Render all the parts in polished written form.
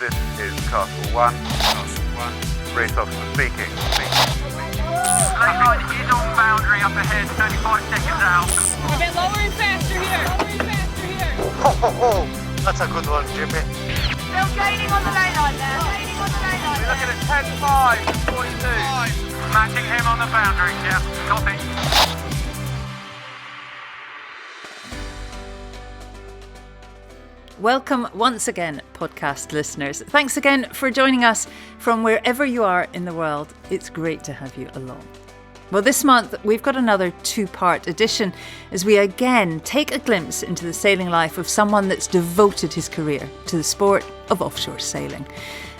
This is Castle 1. Race officer speaking. Lane line is on boundary up ahead, 35 seconds out. A bit lower and faster here. Ho, ho, ho. That's a good one, Jimmy. Still gaining on the lane line there. We're looking at 10.5, 42. Matching him on the boundary, yeah, copy. Welcome once again, podcast listeners. Thanks again for joining us from wherever you are in the world. It's great to have you along. Well, this month we've got another two-part edition as we again take a glimpse into the sailing life of someone that's devoted his career to the sport of offshore sailing.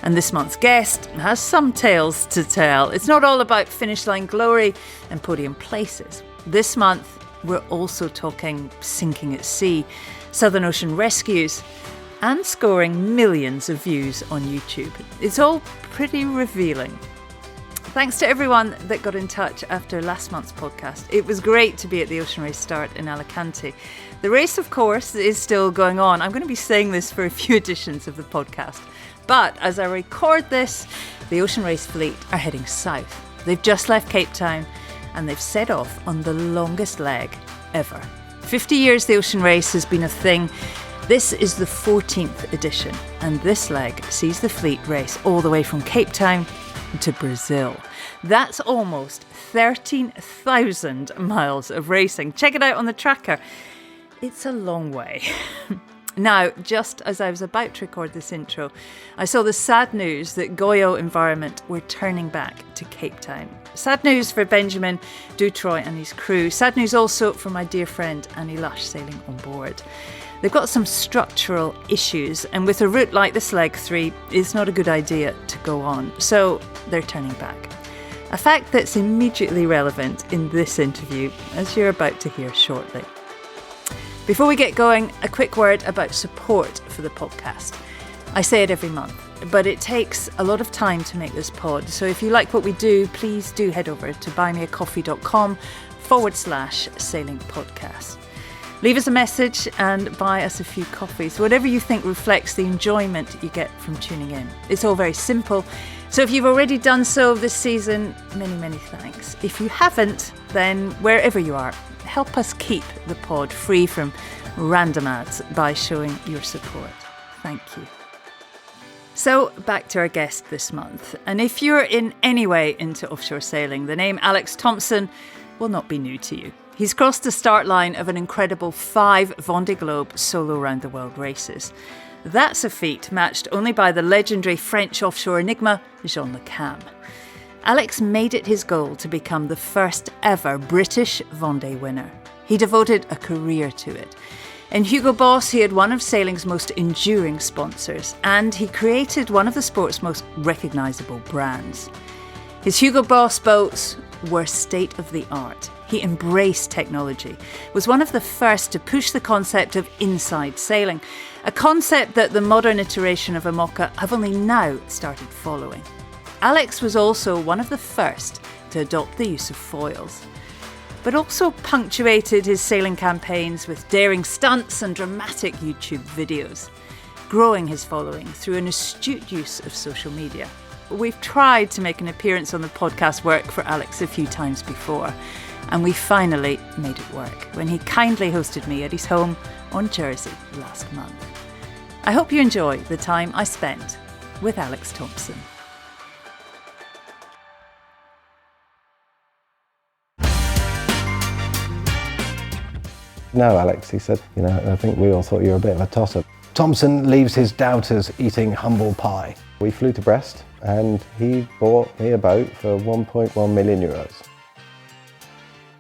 And this month's guest has some tales to tell. It's not all about finish line glory and podium places. This month we're also talking sinking at sea, Southern Ocean rescues, and scoring millions of views on YouTube. It's all pretty revealing. Thanks to everyone that got in touch after last month's podcast. It was great to be at the Ocean Race start in Alicante. The race, of course, is still going on. I'm going to be saying this for a few editions of the podcast. But as I record this, the Ocean Race fleet are heading south. They've just left Cape Town and they've set off on the longest leg ever. 50 years the Ocean Race has been a thing. This is the 14th edition, and this leg sees the fleet race all the way from Cape Town to Brazil. That's almost 13,000 miles of racing. Check it out on the tracker. It's a long way. Now, just as I was about to record this intro, I saw the sad news that Goyo Environment were turning back to Cape Town. Sad news for Benjamin Dutroy and his crew. Sad news also for my dear friend Annie Lush sailing on board. They've got some structural issues, and with a route like this leg 3, it's not a good idea to go on. So they're turning back. A fact that's immediately relevant in this interview, as you're about to hear shortly. Before we get going, a quick word about support for the podcast. I say it every month, but it takes a lot of time to make this pod. So if you like what we do, please do head over to buymeacoffee.com/sailing podcast. Leave us a message and buy us a few coffees, whatever you think reflects the enjoyment you get from tuning in. It's all very simple. So if you've already done so this season, many, many thanks. If you haven't, then wherever you are, help us keep the pod free from random ads by showing your support. Thank you. So back to our guest this month. And if you're in any way into offshore sailing, the name Alex Thomson will not be new to you. He's crossed the start line of an incredible 5 Vendee Globe solo round the world races. That's a feat matched only by the legendary French offshore enigma, Jean Le Cam. Alex made it his goal to become the first ever British Vendee winner. He devoted a career to it. In Hugo Boss, he had one of sailing's most enduring sponsors, and he created one of the sport's most recognisable brands. His Hugo Boss boats were state of the art. He embraced technology, was one of the first to push the concept of inside sailing, a concept that the modern iteration of IMOCA have only now started following. Alex was also one of the first to adopt the use of foils, but also punctuated his sailing campaigns with daring stunts and dramatic YouTube videos, growing his following through an astute use of social media. We've tried to make an appearance on the podcast work for Alex a few times before, and we finally made it work when he kindly hosted me at his home on Jersey last month. I hope you enjoy the time I spent with Alex Thomson. No, Alex, he said, I think we all thought you were a bit of a tosser. Thomson leaves his doubters eating humble pie. We flew to Brest and he bought me a boat for 1.1 million euros.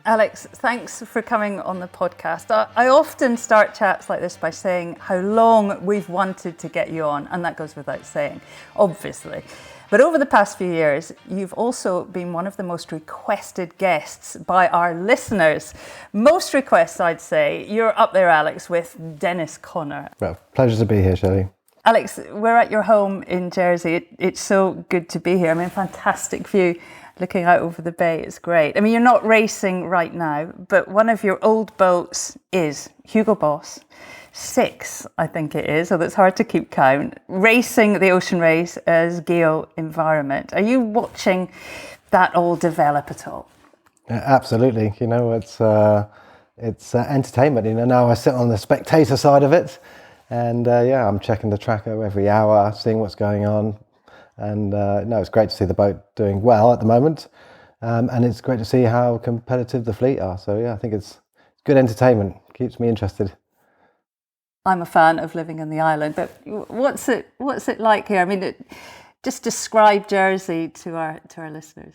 Alex, thanks for coming on the podcast. I often start chats like this by saying how long we've wanted to get you on, and that goes without saying, obviously. But over the past few years, you've also been one of the most requested guests by our listeners. Most requests, I'd say. You're up there, Alex, with Dennis Connor. Well, pleasure to be here, Shirley. Alex, we're at your home in Jersey. It's so good to be here. I mean, fantastic view looking out over the bay. It's great. I mean, you're not racing right now, but one of your old boats is Hugo Boss. 6, I think it is, although it's hard to keep count, racing the ocean race as geo environment. Are you watching that all develop at all? Absolutely. You know, it's entertainment. You know, now I sit on the spectator side of it, and I'm checking the tracker every hour, seeing what's going on. And no, it's great to see the boat doing well at the moment, and it's great to see how competitive the fleet are. So yeah, I think it's good entertainment. Keeps me interested. I'm a fan of living in the island, but what's it like here? I mean, just describe Jersey to our listeners.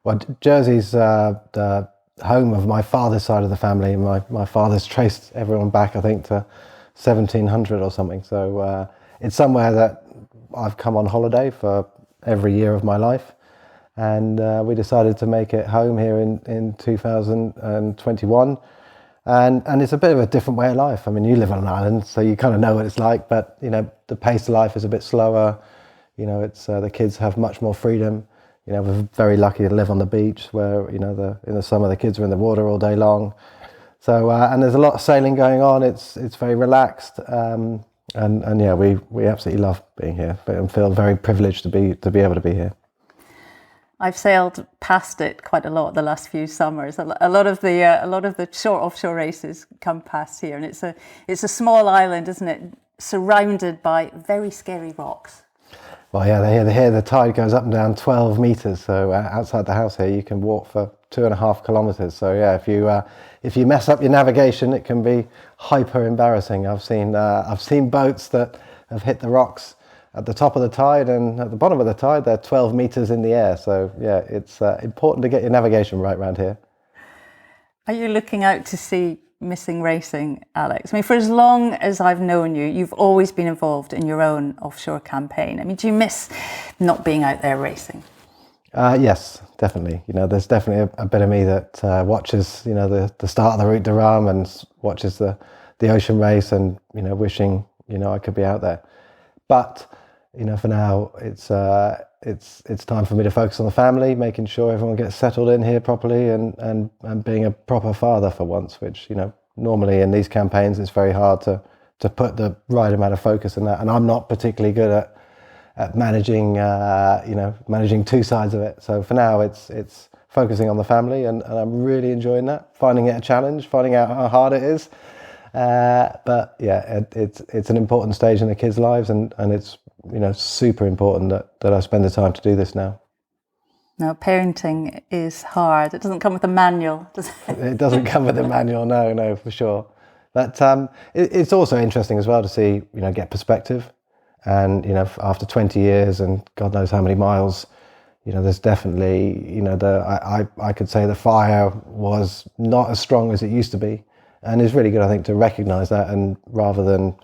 Well, Jersey's the home of my father's side of the family. My father's traced everyone back, I think, to 1700 or something. So it's somewhere that I've come on holiday for every year of my life, and we decided to make it home here in 2021. And it's a bit of a different way of life. I mean, you live on an island, so you kind of know what it's like, but you know, the pace of life is a bit slower. You know, it's the kids have much more freedom. You know, we're very lucky to live on the beach where, you know, in the summer the kids are in the water all day long. So and there's a lot of sailing going on. It's very relaxed, and yeah, we absolutely love being here and feel very privileged to be able to be here. I've sailed past it quite a lot the last few summers. A lot of the short offshore races come past here, and it's a small island, isn't it? Surrounded by very scary rocks. Well, yeah, here the tide goes up and down 12 meters. So outside the house here, you can walk for 2.5 kilometers. So yeah, if you mess up your navigation, it can be hyper embarrassing. I've seen boats that have hit the rocks at the top of the tide, and at the bottom of the tide, they're 12 meters in the air. So yeah, it's important to get your navigation right around here. Are you looking out to see missing racing, Alex? I mean, for as long as I've known you, you've always been involved in your own offshore campaign. I mean, do you miss not being out there racing? Yes, definitely. You know, there's definitely a bit of me that watches, you know, the start of the Route de Rhum and watches the ocean race, and you know, wishing, you know, I could be out there. But you know, for now, it's time for me to focus on the family, making sure everyone gets settled in here properly, and being a proper father for once, which, you know, normally in these campaigns it's very hard to put the right amount of focus in that, and I'm not particularly good at managing managing two sides of it. So for now, it's focusing on the family, and I'm really enjoying that, finding it a challenge, finding out how hard it is. But yeah, it's an important stage in the kids' lives, and it's, you know, super important that I spend the time to do this now. No, parenting is hard. It doesn't come with a manual, does it? It doesn't come with a manual, no, for sure. But it's also interesting as well to see, you know, get perspective. And, you know, after 20 years and God knows how many miles, you know, there's definitely, you know, I could say the fire was not as strong as it used to be. And it's really good, I think, to recognise that, and rather than,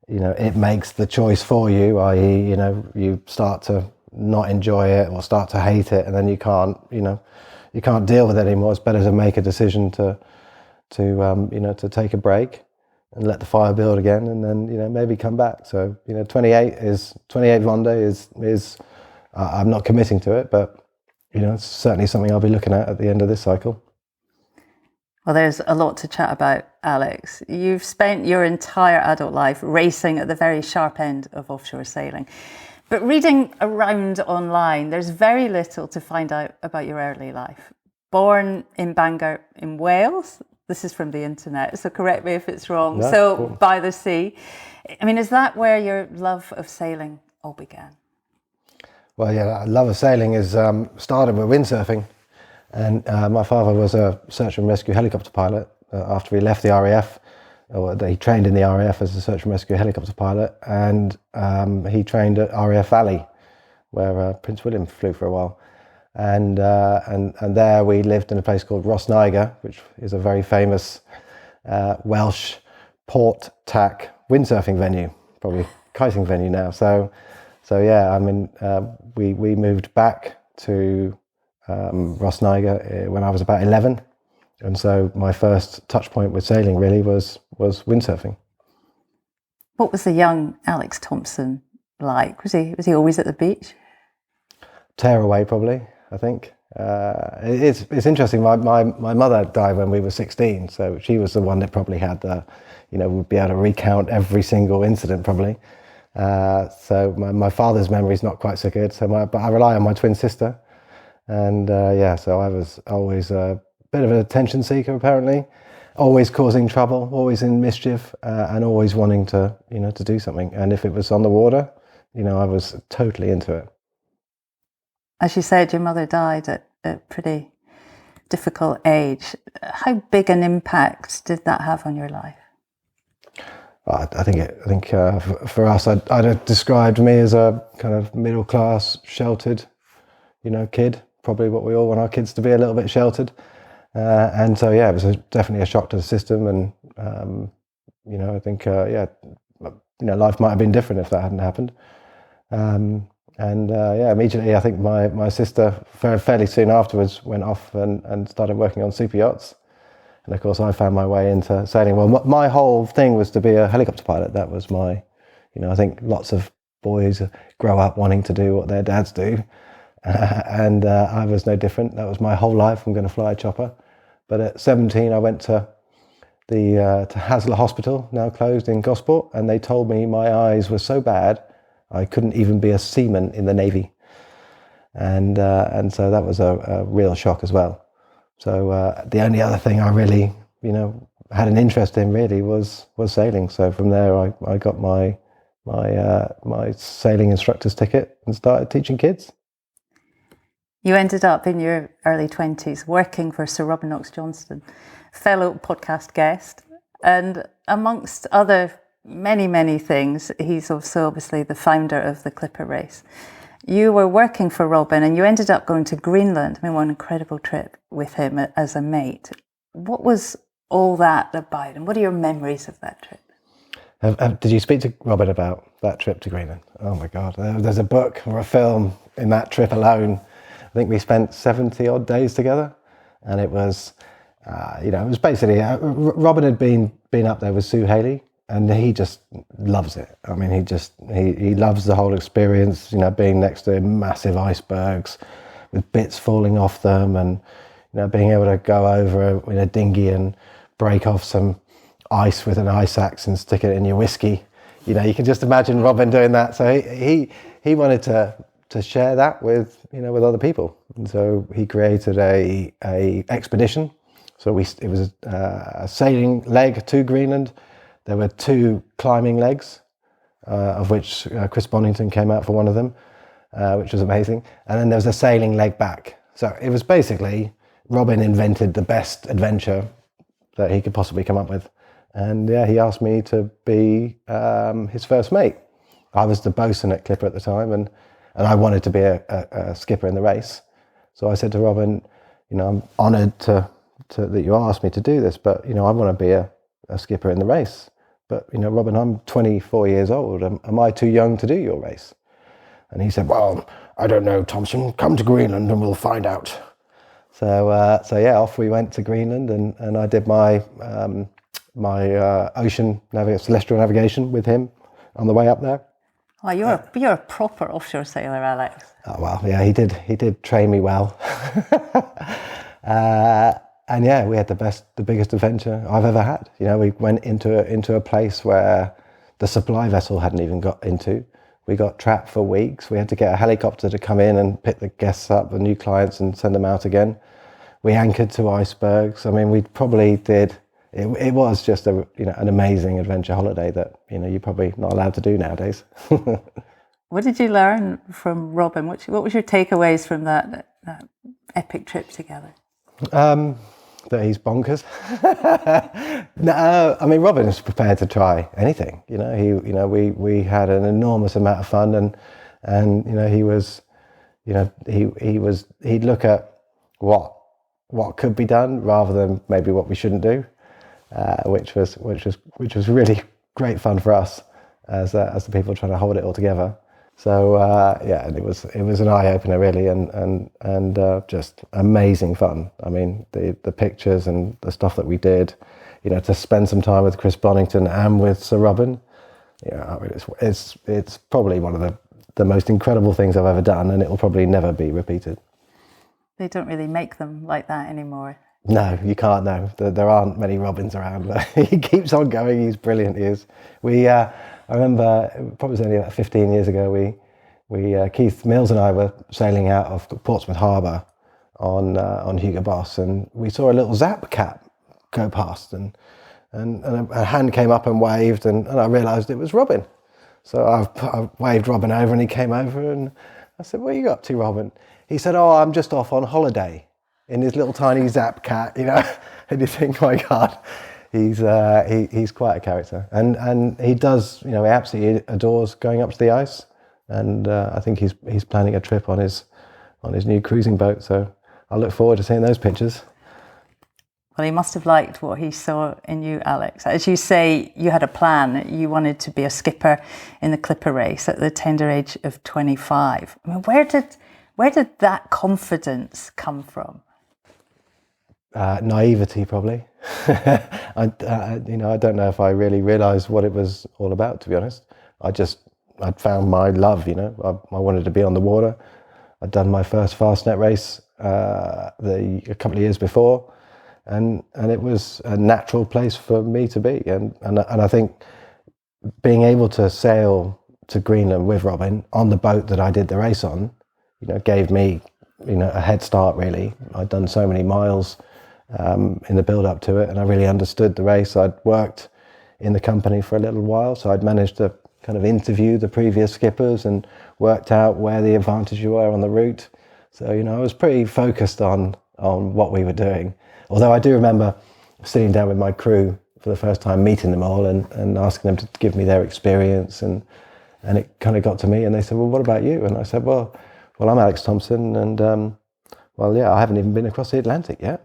you know, it makes the choice for you, i.e., you know, you start to not enjoy it or start to hate it, and then you can't deal with it anymore. It's better to make a decision to take a break and let the fire build again, and then, you know, maybe come back. So, you know, 28 Vendee is I'm not committing to it, but, you know, it's certainly something I'll be looking at the end of this cycle. Well, there's a lot to chat about, Alex. You've spent your entire adult life racing at the very sharp end of offshore sailing. But reading around online, there's very little to find out about your early life. Born in Bangor in Wales, this is from the internet, so correct me if it's wrong. No, so cool. By the sea. I mean, is that where your love of sailing all began? Well, yeah, love of sailing is started with windsurfing. And my father was a search and rescue helicopter pilot after he left the RAF. Or he trained in the RAF as a search and rescue helicopter pilot, and he trained at RAF Valley, where Prince William flew for a while. And there we lived in a place called Rosniger, which is a very famous Welsh port tack windsurfing venue, probably kiting venue now. So yeah, I mean, we moved back to Rosniger when I was about 11, and so my first touch point with sailing really was windsurfing. What was the young Alex Thomson like? Was he always at the beach? Tearaway, probably, I think. It's interesting. My mother died when we were 16, so she was the one that probably had the, would be able to recount every single incident probably. So my father's memory is not quite so good. But I rely on my twin sister, and so I was always a bit of an attention seeker apparently, always causing trouble, always in mischief, and always wanting to to do something. And if it was on the water, I was totally into it. As you said, your mother died at a pretty difficult age. How big an impact did that have on your life? I think for us, I'd have described me as a kind of middle class, sheltered, kid. Probably what we all want our kids to be, a little bit sheltered. And so it was definitely a shock to the system. And I think life might have been different if that hadn't happened. Immediately I think my sister fairly soon afterwards went off and started working on super yachts. And of course I found my way into sailing. Well, my whole thing was to be a helicopter pilot. That was my, I think lots of boys grow up wanting to do what their dads do. And I was no different. That was my whole life. I'm going to fly a chopper. But at 17 I went to to Hasler Hospital, now closed, in Gosport, and they told me my eyes were so bad I couldn't even be a seaman in the Navy. And so that was a real shock as well. So the only other thing I really, had an interest in really was sailing. So from there I got my sailing instructor's ticket and started teaching kids. You ended up in your early 20s working for Sir Robin Knox Johnston, fellow podcast guest, and amongst other many things, he's also obviously the founder of the Clipper race. You were working for Robin and you ended up going to Greenland. I mean, what an incredible trip with him as a mate. What was all that about, and what are your memories of that trip? Did you speak to Robin about that trip to Greenland? Oh my God, there's a book or a film in that trip alone. I think we spent 70 odd days together, and it was, it was basically, Robin had been up there with Sue Haley, and he just loves it. I mean, he loves the whole experience, being next to massive icebergs with bits falling off them, and, being able to go over in a dinghy and break off some ice with an ice axe and stick it in your whiskey. You can just imagine Robin doing that. So he wanted to share that with with other people, and so he created a expedition. So it was a sailing leg to Greenland. There were 2 climbing legs, of which Chris Bonington came out for one of them, which was amazing. And then there was a sailing leg back. So it was basically Robin invented the best adventure that he could possibly come up with. And he asked me to be his first mate. I was the bosun at Clipper at the time, and I wanted to be a skipper in the race. So I said to Robin, I'm honoured to that you asked me to do this, but I want to be a skipper in the race. But Robin, I'm 24 years old. Am I too young to do your race? And he said, well, I don't know, Thomson. Come to Greenland and we'll find out. So off we went to Greenland, and I did my celestial navigation with him on the way up there. Oh, you're a proper offshore sailor, Alex. Oh well, yeah, he did train me well. And we had the biggest adventure I've ever had. We went into a place where the supply vessel hadn't even got into. We got trapped for weeks. We had to get a helicopter to come in and pick the guests up, the new clients, and send them out again. We anchored to icebergs. I mean, we probably did. It was just an amazing adventure holiday that you're probably not allowed to do nowadays. What did you learn from Robin? What was your takeaways from that epic trip together? That he's bonkers. No, I mean, Robin is prepared to try anything. We had an enormous amount of fun, and he was, he'd look at what could be done rather than maybe what we shouldn't do, which was really great fun for us as the people trying to hold it all together. So and it was an eye opener really, and just amazing fun. I mean, the pictures and the stuff that we did, to spend some time with Chris Bonington and with Sir Robin. I mean, it's probably one of the most incredible things I've ever done, and it will probably never be repeated. They don't really make them like that anymore. No, you can't. No, there aren't many Robins around. But he keeps on going. He's brilliant. He is. I remember probably was only about 15 years ago. Keith Mills and I were sailing out of Portsmouth Harbour on Hugo Boss, and we saw a little Zap cat go past, and a hand came up and waved, and I realised it was Robin. So I waved Robin over, and he came over, and I said, "What are you up to, Robin?" He said, "Oh, I'm just off on holiday," in his little tiny Zap cat, you know. And you think, my God, he's quite a character, and he does, you know, he absolutely adores going up to the ice, and I think he's planning a trip on his new cruising boat. So I look forward to seeing those pictures. Well, he must have liked what he saw in you, Alex. As you say, you had a plan. You wanted to be a skipper in the Clipper race at the tender age of 25. I mean, where did that confidence come from? Naivety, probably. I don't know if I really realised what it was all about, to be honest. I'd found my love, you know. I wanted to be on the water. I'd done my first Fastnet race a couple of years before, and it was a natural place for me to be. And I think being able to sail to Greenland with Robin on the boat that I did the race on, you know, gave me, you know, a head start, really. I'd done so many miles in the build up to it, and I really understood the race. I'd worked in the company for a little while, so I'd managed to kind of interview the previous skippers and worked out where the advantages were on the route. So, you know, I was pretty focused on what we were doing. Although I do remember sitting down with my crew for the first time, meeting them all and asking them to give me their experience, and it kind of got to me, and they said, "Well, what about you?" And I said, well, I'm Alex Thomson, and I haven't even been across the Atlantic yet.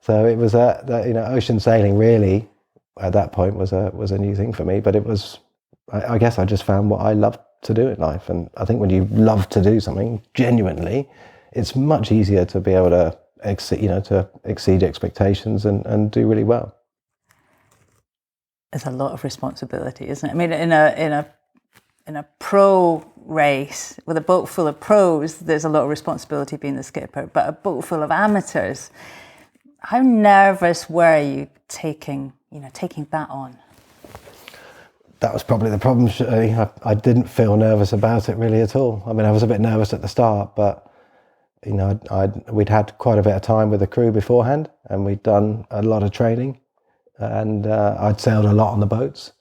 So it was that you know, ocean sailing really at that point was a new thing for me. But it was, I guess I just found what I loved to do in life, and I think when you love to do something genuinely, it's much easier to be able to exceed expectations and do really well. There's a lot of responsibility, isn't it? I mean, in a pro race with a boat full of pros, there's a lot of responsibility being the skipper. But a boat full of amateurs, how nervous were you taking that on? That was probably the problem. I didn't feel nervous about it really at all. I mean, I was a bit nervous at the start, but you know, we'd had quite a bit of time with the crew beforehand, and we'd done a lot of training, and I'd sailed a lot on the boats,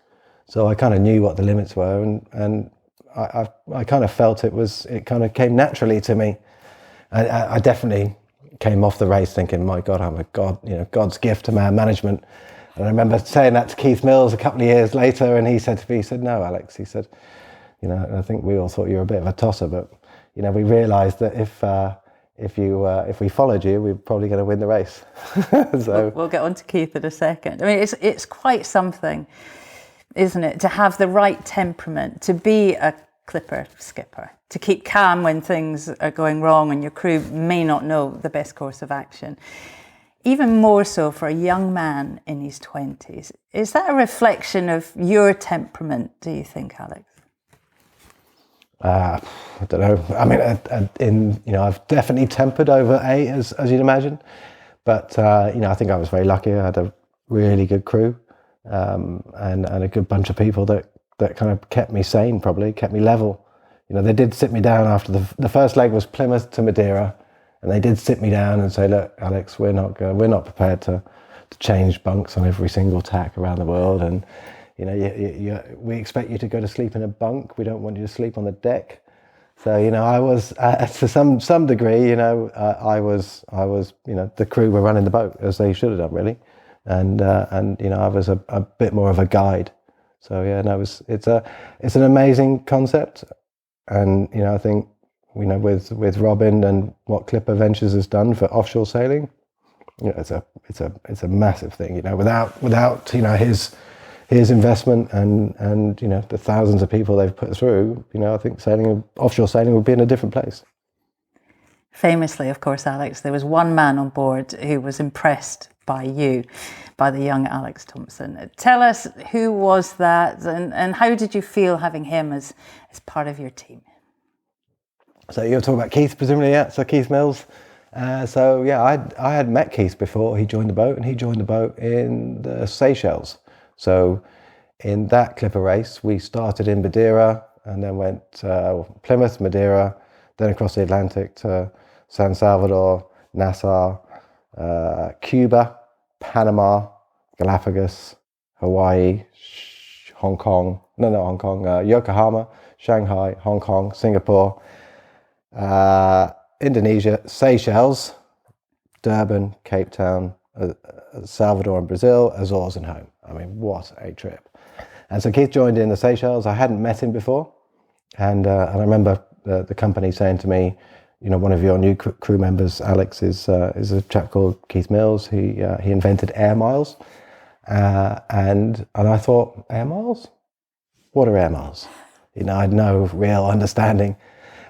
so I kind of knew what the limits were, and I kind of felt it kind of came naturally to me. I definitely came off the race thinking, my God, I'm God's gift to man management. And I remember saying that to Keith Mills a couple of years later, and he said to me, he said, "No, Alex," he said, "you know, I think we all thought you were a bit of a tosser, but you know, we realised that if we followed you, we were probably going to win the race." So we'll get on to Keith in a second. I mean, it's quite something, isn't it, to have the right temperament, to be a Clipper skipper, to keep calm when things are going wrong and your crew may not know the best course of action. Even more so for a young man in his 20s. Is that a reflection of your temperament, do you think, Alex? I don't know. I mean, I've definitely tempered over 8, as you'd imagine. But, I think I was very lucky. I had a really good crew and a good bunch of people that kind of kept me sane, probably, kept me level. You know, they did sit me down after the first leg was Plymouth to Madeira, and they did sit me down and say, "Look, Alex, we're not prepared to change bunks on every single tack around the world, and you know, we expect you to go to sleep in a bunk. We don't want you to sleep on the deck." So, you know, I was to some degree, you know, I was, you know, the crew were running the boat as they should have done, really, and you know, I was a bit more of a guide. So yeah, no, it's an amazing concept, and you know, I think, you know, with Robin and what Clipper Ventures has done for offshore sailing, you know, it's a massive thing. You know, without you know his investment and you know the thousands of people they've put through, you know, I think offshore sailing would be in a different place. Famously, of course, Alex, there was one man on board who was impressed by you, by the young Alex Thomson. Tell us, who was that, and how did you feel having him as part of your team? So you're talking about Keith, presumably, yeah. So Keith Mills, So yeah, I had met Keith before he joined the boat, and he joined the boat in the Seychelles. So in that clipper race, we started in Madeira and then went Plymouth, Madeira, then across the Atlantic to San Salvador, Nassau, Cuba, Panama, Galapagos, Hawaii, Yokohama, Shanghai, Hong Kong, Singapore, Indonesia, Seychelles, Durban, Cape Town, Salvador and Brazil, Azores and home. I mean, what a trip. And so Keith joined in the Seychelles. I hadn't met him before. And I remember the company saying to me, you know, one of your new crew members, Alex, is a chap called Keith Mills. He invented air miles. And I thought, air miles? What are air miles? You know, I had no real understanding.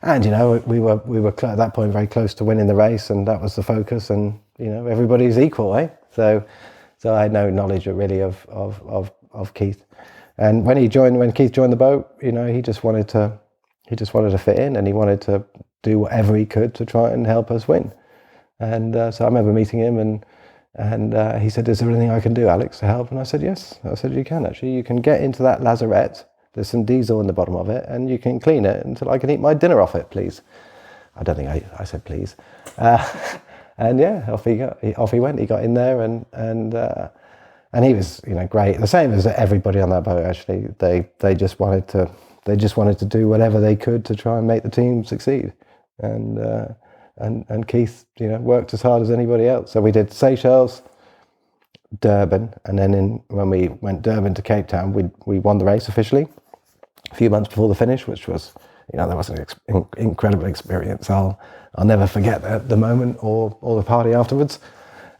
And, you know, we were at that point very close to winning the race, and that was the focus. And, you know, everybody's equal, eh? So I had no knowledge really of Keith. And when Keith joined the boat, you know, he just wanted to fit in, and he wanted to do whatever he could to try and help us win. And so I remember meeting him, and he said, "Is there anything I can do, Alex, to help?" And I said, "Yes." I said, "You can actually. You can get into that lazarette. There's some diesel in the bottom of it, and you can clean it until I can eat my dinner off it, please." I don't think I said please. And yeah, off he went. He got in there, and he was, you know, great. The same as everybody on that boat. Actually, they just wanted to do whatever they could to try and make the team succeed. And Keith, you know, worked as hard as anybody else. So we did Seychelles, Durban, and then when we went Durban to Cape Town, we won the race officially a few months before the finish, which was, you know, that was an incredible experience. I'll never forget the moment or the party afterwards.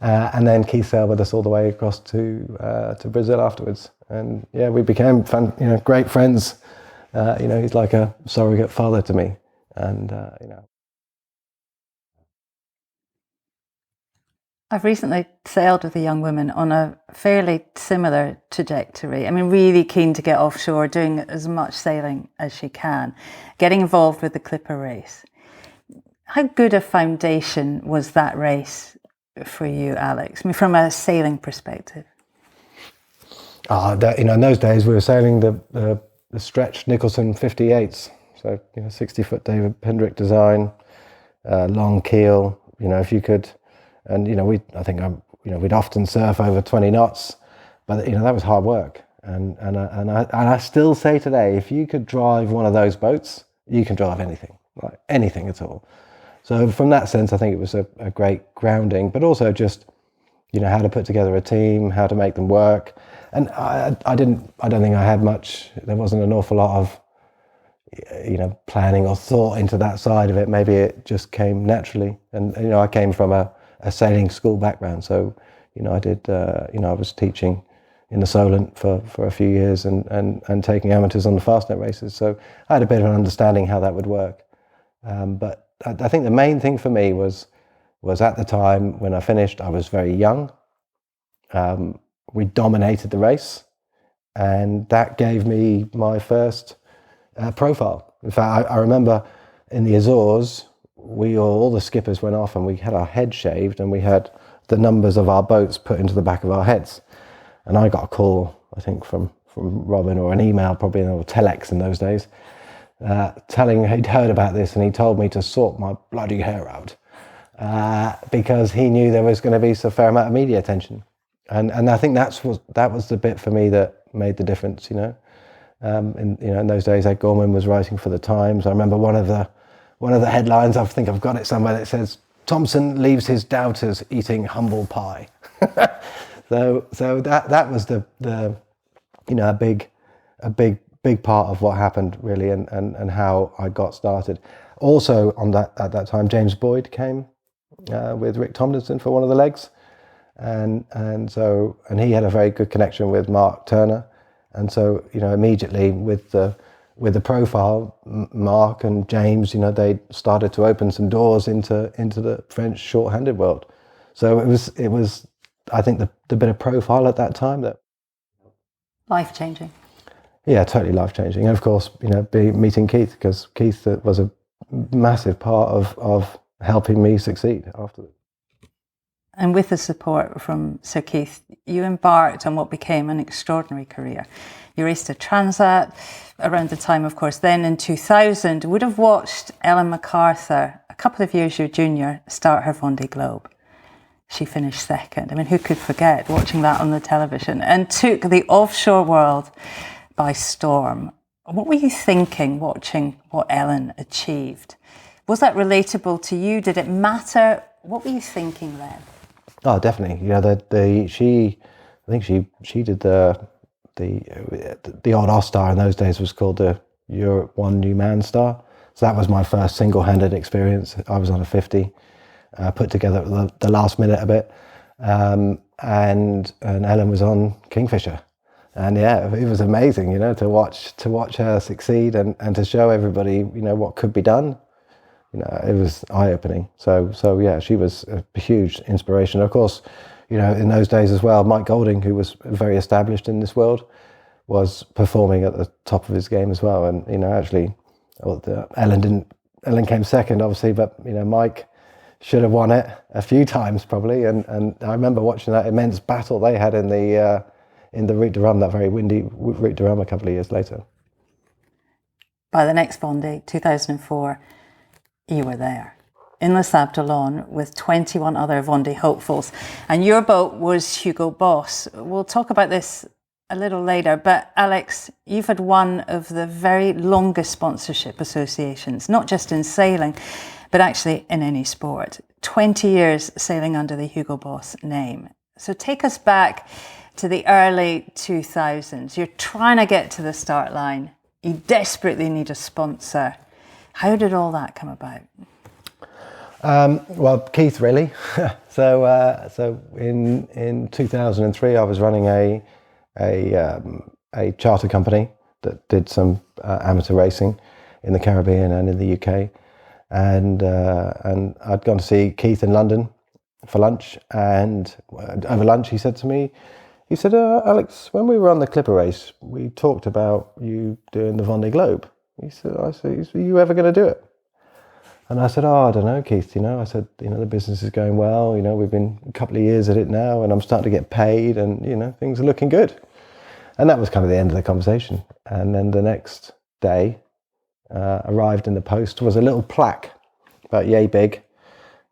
And then Keith sailed with us all the way across to Brazil afterwards, and yeah, we became great friends. You know, he's like a surrogate father to me, and you know. I've recently sailed with a young woman on a fairly similar trajectory. I mean, really keen to get offshore, doing as much sailing as she can, getting involved with the Clipper race. How good a foundation was that race for you, Alex? I mean, from a sailing perspective. You know, in those days we were sailing the stretched Nicholson 58s, so, you know, 60-foot David Pendrick design, long keel. You know, if you could. And, you know, we'd often surf over 20 knots, but, you know, that was hard work. And I still say today, if you could drive one of those boats, you can drive anything, like anything at all. So from that sense, I think it was a great grounding, but also just, you know, how to put together a team, how to make them work. And I don't think I had much. There wasn't an awful lot of, you know, planning or thought into that side of it. Maybe it just came naturally. And, you know, I came from a sailing school background, so, you know, I did. You know, I was teaching in the Solent for a few years and taking amateurs on the fastnet races. So I had a bit of an understanding how that would work. But I think the main thing for me was at the time when I finished, I was very young. We dominated the race, and that gave me my first profile. In fact, I remember in the Azores, all the skippers went off and we had our head shaved and we had the numbers of our boats put into the back of our heads. And I got a call, I think, from Robin, or an email probably, or telex in those days, telling he'd heard about this, and he told me to sort my bloody hair out because he knew there was going to be a fair amount of media attention. And I think that was the bit for me that made the difference, you know. In those days, Ed Gorman was writing for the Times. I remember one of the headlines, I think I've got it somewhere, that says, "Thomson leaves his doubters eating humble pie." so that was the you know, a big part of what happened really, and how I got started. Also at that time, James Boyd came with Rick Tomlinson for one of the legs, and he had a very good connection with Mark Turner, and so, you know, immediately with the profile, Mark and James, you know, they started to open some doors into the French short-handed world. So it was I think the bit of profile at that time that Life-changing. Yeah, totally life-changing. And of course, you know, meeting Keith, because Keith was a massive part of helping me succeed afterwards. And with the support from Sir Keith, you embarked on what became an extraordinary career. You raced a Transat around the time, of course, then in 2000, would have watched Ellen MacArthur, a couple of years your junior, start her Vendee Globe. She finished second. I mean, who could forget watching that on the television? And took the offshore world by storm. What were you thinking watching what Ellen achieved? Was that relatable to you? Did it matter? What were you thinking then? Oh, definitely. Yeah, I think she did the old R-Star in those days was called the Europe One New Man Star. So that was my first single-handed experience. I was on a 50, put together the last minute a bit, and Ellen was on Kingfisher, and yeah, it was amazing, to watch her succeed and to show everybody, what could be done. It was eye-opening. So yeah, she was a huge inspiration. Of course, in those days as well, Mike Golding, who was very established in this world, was performing at the top of his game as well. And actually, Ellen came second, obviously, but Mike should have won it a few times probably. And I remember watching that immense battle they had in the Route de Rhum, that very windy Route de Rhum, a couple of years later. By the next Vendee, 2004. You were there in Les Sables d'Olonne with 21 other Vendee hopefuls, and your boat was Hugo Boss. We'll talk about this a little later, but Alex, you've had one of the very longest sponsorship associations, not just in sailing, but actually in any sport. 20 years sailing under the Hugo Boss name. So take us back to the early 2000s. You're trying to get to the start line. You desperately need a sponsor. How did all that come about? Well, Keith, really. So in 2003, I was running a charter company that did some amateur racing in the Caribbean and in the UK, and I'd gone to see Keith in London for lunch, and over lunch he said to me, Alex, when we were on the Clipper race, we talked about you doing the Vendee Globe. I said, are you ever going to do it? And I said, I don't know, Keith, I said, the business is going well, we've been a couple of years at it now, and I'm starting to get paid, and, things are looking good. And that was kind of the end of the conversation. And then the next day, arrived in the post was a little plaque, about yay big,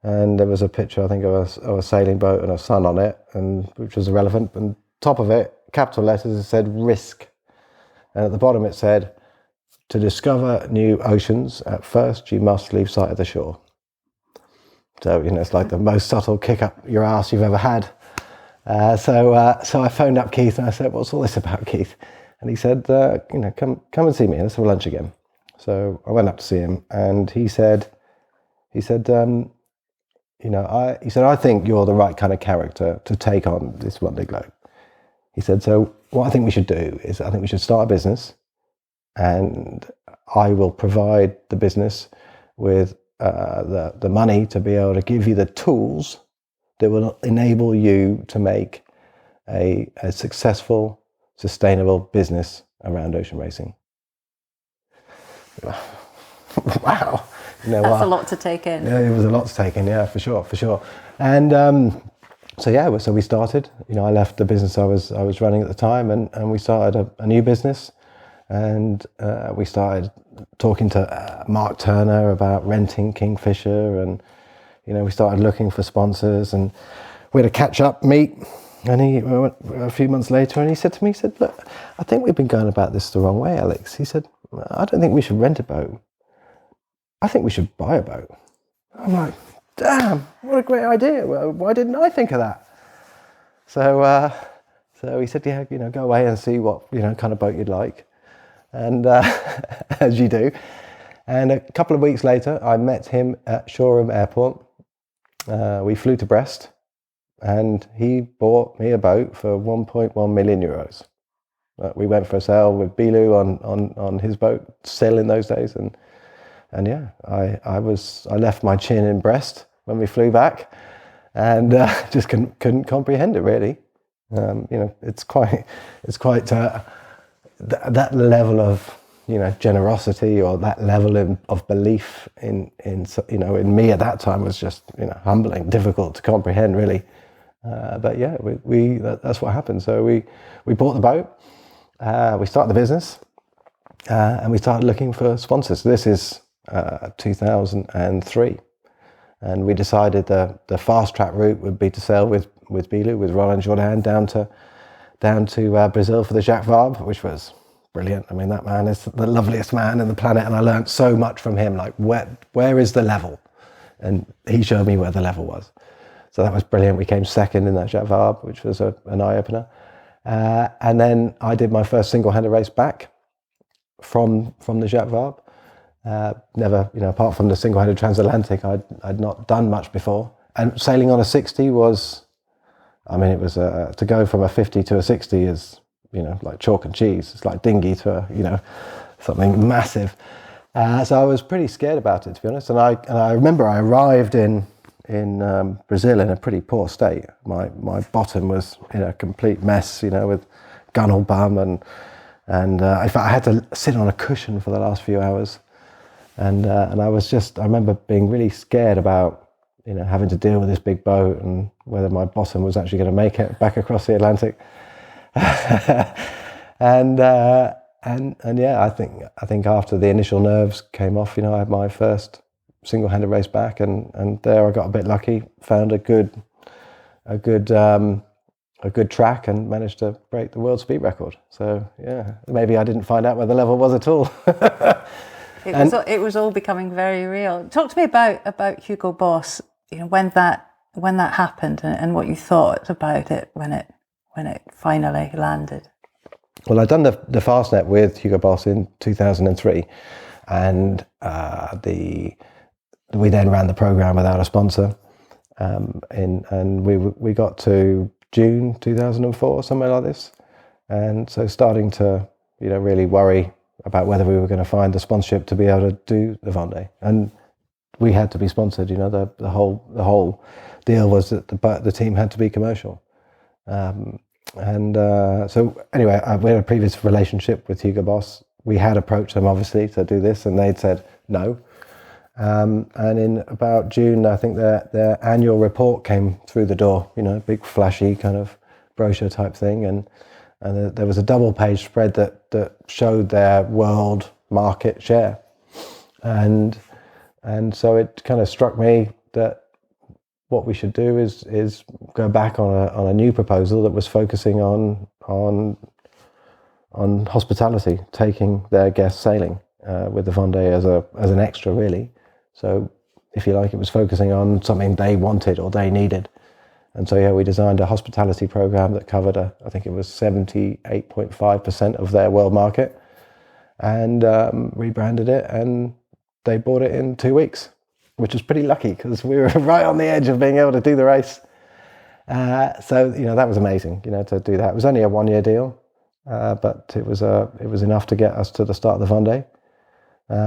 and there was a picture, I think, of a sailing boat and a sun on it, and which was irrelevant, and top of it, capital letters, it said risk. And at the bottom it said, to discover new oceans, at first you must leave sight of the shore. So, it's like the most subtle kick up your ass you've ever had. So I phoned up Keith and I said, what's all this about, Keith? And he said, come and see me, let's have lunch again. So I went up to see him, and he said, I think you're the right kind of character to take on this Vendee Globe. He said, so what I think we should do is I think we should start a business, and I will provide the business with the money to be able to give you the tools that will enable you to make a successful, sustainable business around ocean racing. Wow. That's a lot to take in. Yeah, it was a lot to take in, yeah, for sure. And so we started. I left the business I was running at the time, and we started a new business. And we started talking to Mark Turner about renting Kingfisher, and we started looking for sponsors, and we had a catch-up meet, and he went a few months later, and he said to me, look, I think we've been going about this the wrong way, Alex. He said, I don't think we should rent a boat. I think we should buy a boat. I'm like, damn, what a great idea. Well, why didn't I think of that? So he said, yeah, go away and see what, kind of boat you'd like. And as you do. And a couple of weeks later, I met him at Shoreham Airport. We flew to Brest, and he bought me a boat for 1.1 million euros. We went for a sail with Bilou on his boat, still in those days, and yeah, I left my chin in Brest when we flew back, and just couldn't comprehend it really. It's quite that level of generosity or that level of belief in me at that time was just humbling, difficult to comprehend, really. But yeah, that's what happened. So we bought the boat, we started the business, and we started looking for sponsors. This is 2003, and we decided the fast track route would be to sail with Bilou, with Roland Jourdain, down to Brazil for the Jacques Vabre, which was brilliant. I mean, that man is the loveliest man on the planet, and I learned so much from him. Like, where is the level? And he showed me where the level was. So that was brilliant. We came second in that Jacques Vabre, which was an eye-opener. And then I did my first single-handed race back from the Jacques Vabre. Never, apart from the single-handed transatlantic, I'd not done much before. And sailing on a 60 was, it was to go from a 50 to a 60 is, like chalk and cheese. It's like dinghy to something massive. So I was pretty scared about it, to be honest. And I remember I arrived in Brazil in a pretty poor state. My bottom was in a complete mess, with gunnel bum, and in fact I had to sit on a cushion for the last few hours. And I remember being really scared about having to deal with this big boat and whether my bottom was actually going to make it back across the Atlantic. and yeah, I think after the initial nerves came off, I had my first single-handed race back, and there I got a bit lucky, found a good track, and managed to break the world speed record. So yeah, maybe I didn't find out where the level was at all. It was all becoming very real. Talk to me about Hugo Boss. When that happened, and what you thought about it when it finally landed. Well, I'd done the Fastnet with Hugo Boss in 2003, and we then ran the program without a sponsor, and we got to June 2004, somewhere like this, and so starting to really worry about whether we were going to find the sponsorship to be able to do the Vendee, and we had to be sponsored. The whole deal was that the team had to be commercial, so anyway, we had a previous relationship with Hugo Boss. We had approached them obviously to do this, and they'd said no. And in about June, I think their annual report came through the door, big flashy kind of brochure type thing. And there was a double page spread that showed their world market share. And so it kind of struck me that what we should do is go back on a new proposal that was focusing on hospitality, taking their guests sailing with the Vendee as an extra, really. So, if you like, it was focusing on something they wanted or they needed. And so, yeah, we designed a hospitality program that covered, I think it was 78.5% of their world market, and rebranded it, and they bought it in 2 weeks, which was pretty lucky because we were right on the edge of being able to do the race. So, that was amazing, to do that. It was only a 1-year deal, but it was enough to get us to the start of the Vendee.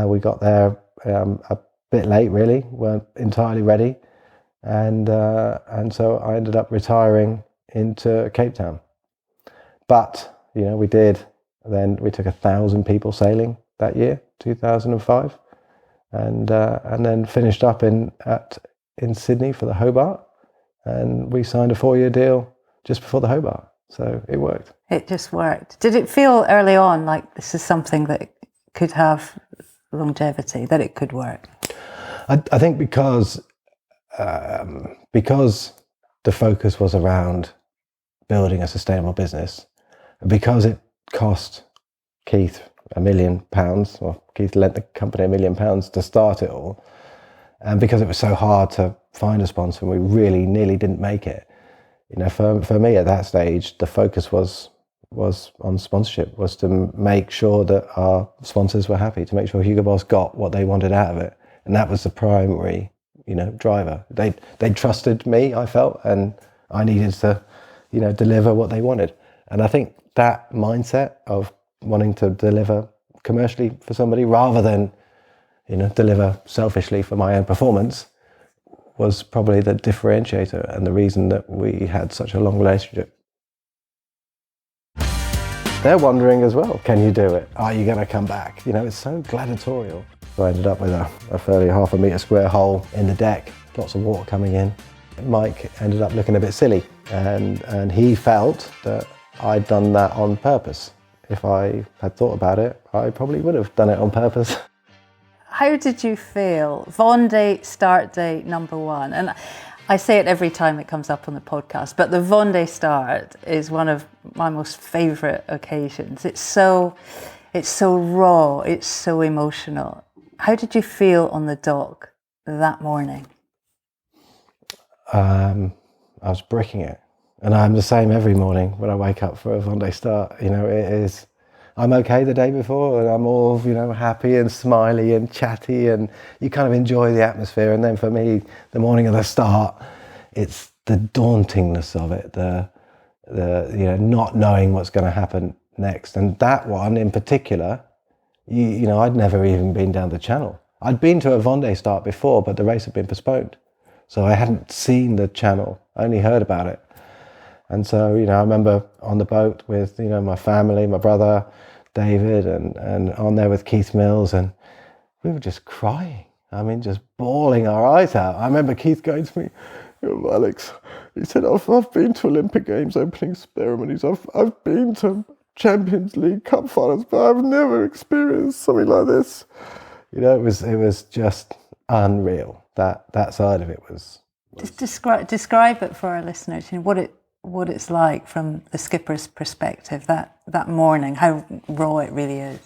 We got there a bit late, really, weren't entirely ready, and so I ended up retiring into Cape Town. But we took 1,000 people sailing that year, 2005, and then finished up in Sydney for the Hobart, and we signed a 4-year deal just before the Hobart. So it worked. It just worked. Did it feel early on like this is something that could have longevity, that it could work? I think because the focus was around building a sustainable business, because it cost Keith £1 million, or Keith lent the company £1 million to start it all, and because it was so hard to find a sponsor and we really nearly didn't make it, for me at that stage, the focus was on sponsorship, was to make sure that our sponsors were happy, to make sure Hugo Boss got what they wanted out of it. And that was the primary, driver. They trusted me, I felt, and I needed to, deliver what they wanted. And I think that mindset of wanting to deliver commercially for somebody rather than, deliver selfishly for my own performance was probably the differentiator and the reason that we had such a long relationship. they're wondering as well, can you do it? Are you going to come back? You know, it's so gladiatorial. So I ended up with a fairly 1/2 metre square hole in the deck, lots of water coming in. Mike ended up looking a bit silly, and he felt that I'd done that on purpose. If I had thought about it, I probably would have done it on purpose. How did you feel? Vendee start day number 1. And I say it every time it comes up on the podcast, but the Vendee start is one of my most favourite occasions. It's so raw, it's so emotional. How did you feel on the dock that morning? I was bricking it. And I'm the same every morning when I wake up for a Vendee start. You know, I'm okay the day before, and I'm all, you know, happy and smiley and chatty, and you kind of enjoy the atmosphere. And then for me, the morning of the start, it's the dauntingness of it, the you know, not knowing what's going to happen next. And that one in particular, you know, I'd never even been down the channel. I'd been to a Vendee start before, but the race had been postponed. So I hadn't seen the channel, I only heard about it. And so, you know, I remember on the boat with, you know, my family, my brother, David, and on there with Keith Mills, and we were just crying. I mean, just bawling our eyes out. I remember Keith going to me, "Oh, Alex," he said, I've been to Olympic Games opening ceremonies, I've been to Champions League Cup finals, but I've never experienced something like this. You know, it was just unreal. That side of it was. Just describe it for our listeners. You know, what it's like from the skipper's perspective that morning, how raw it really is.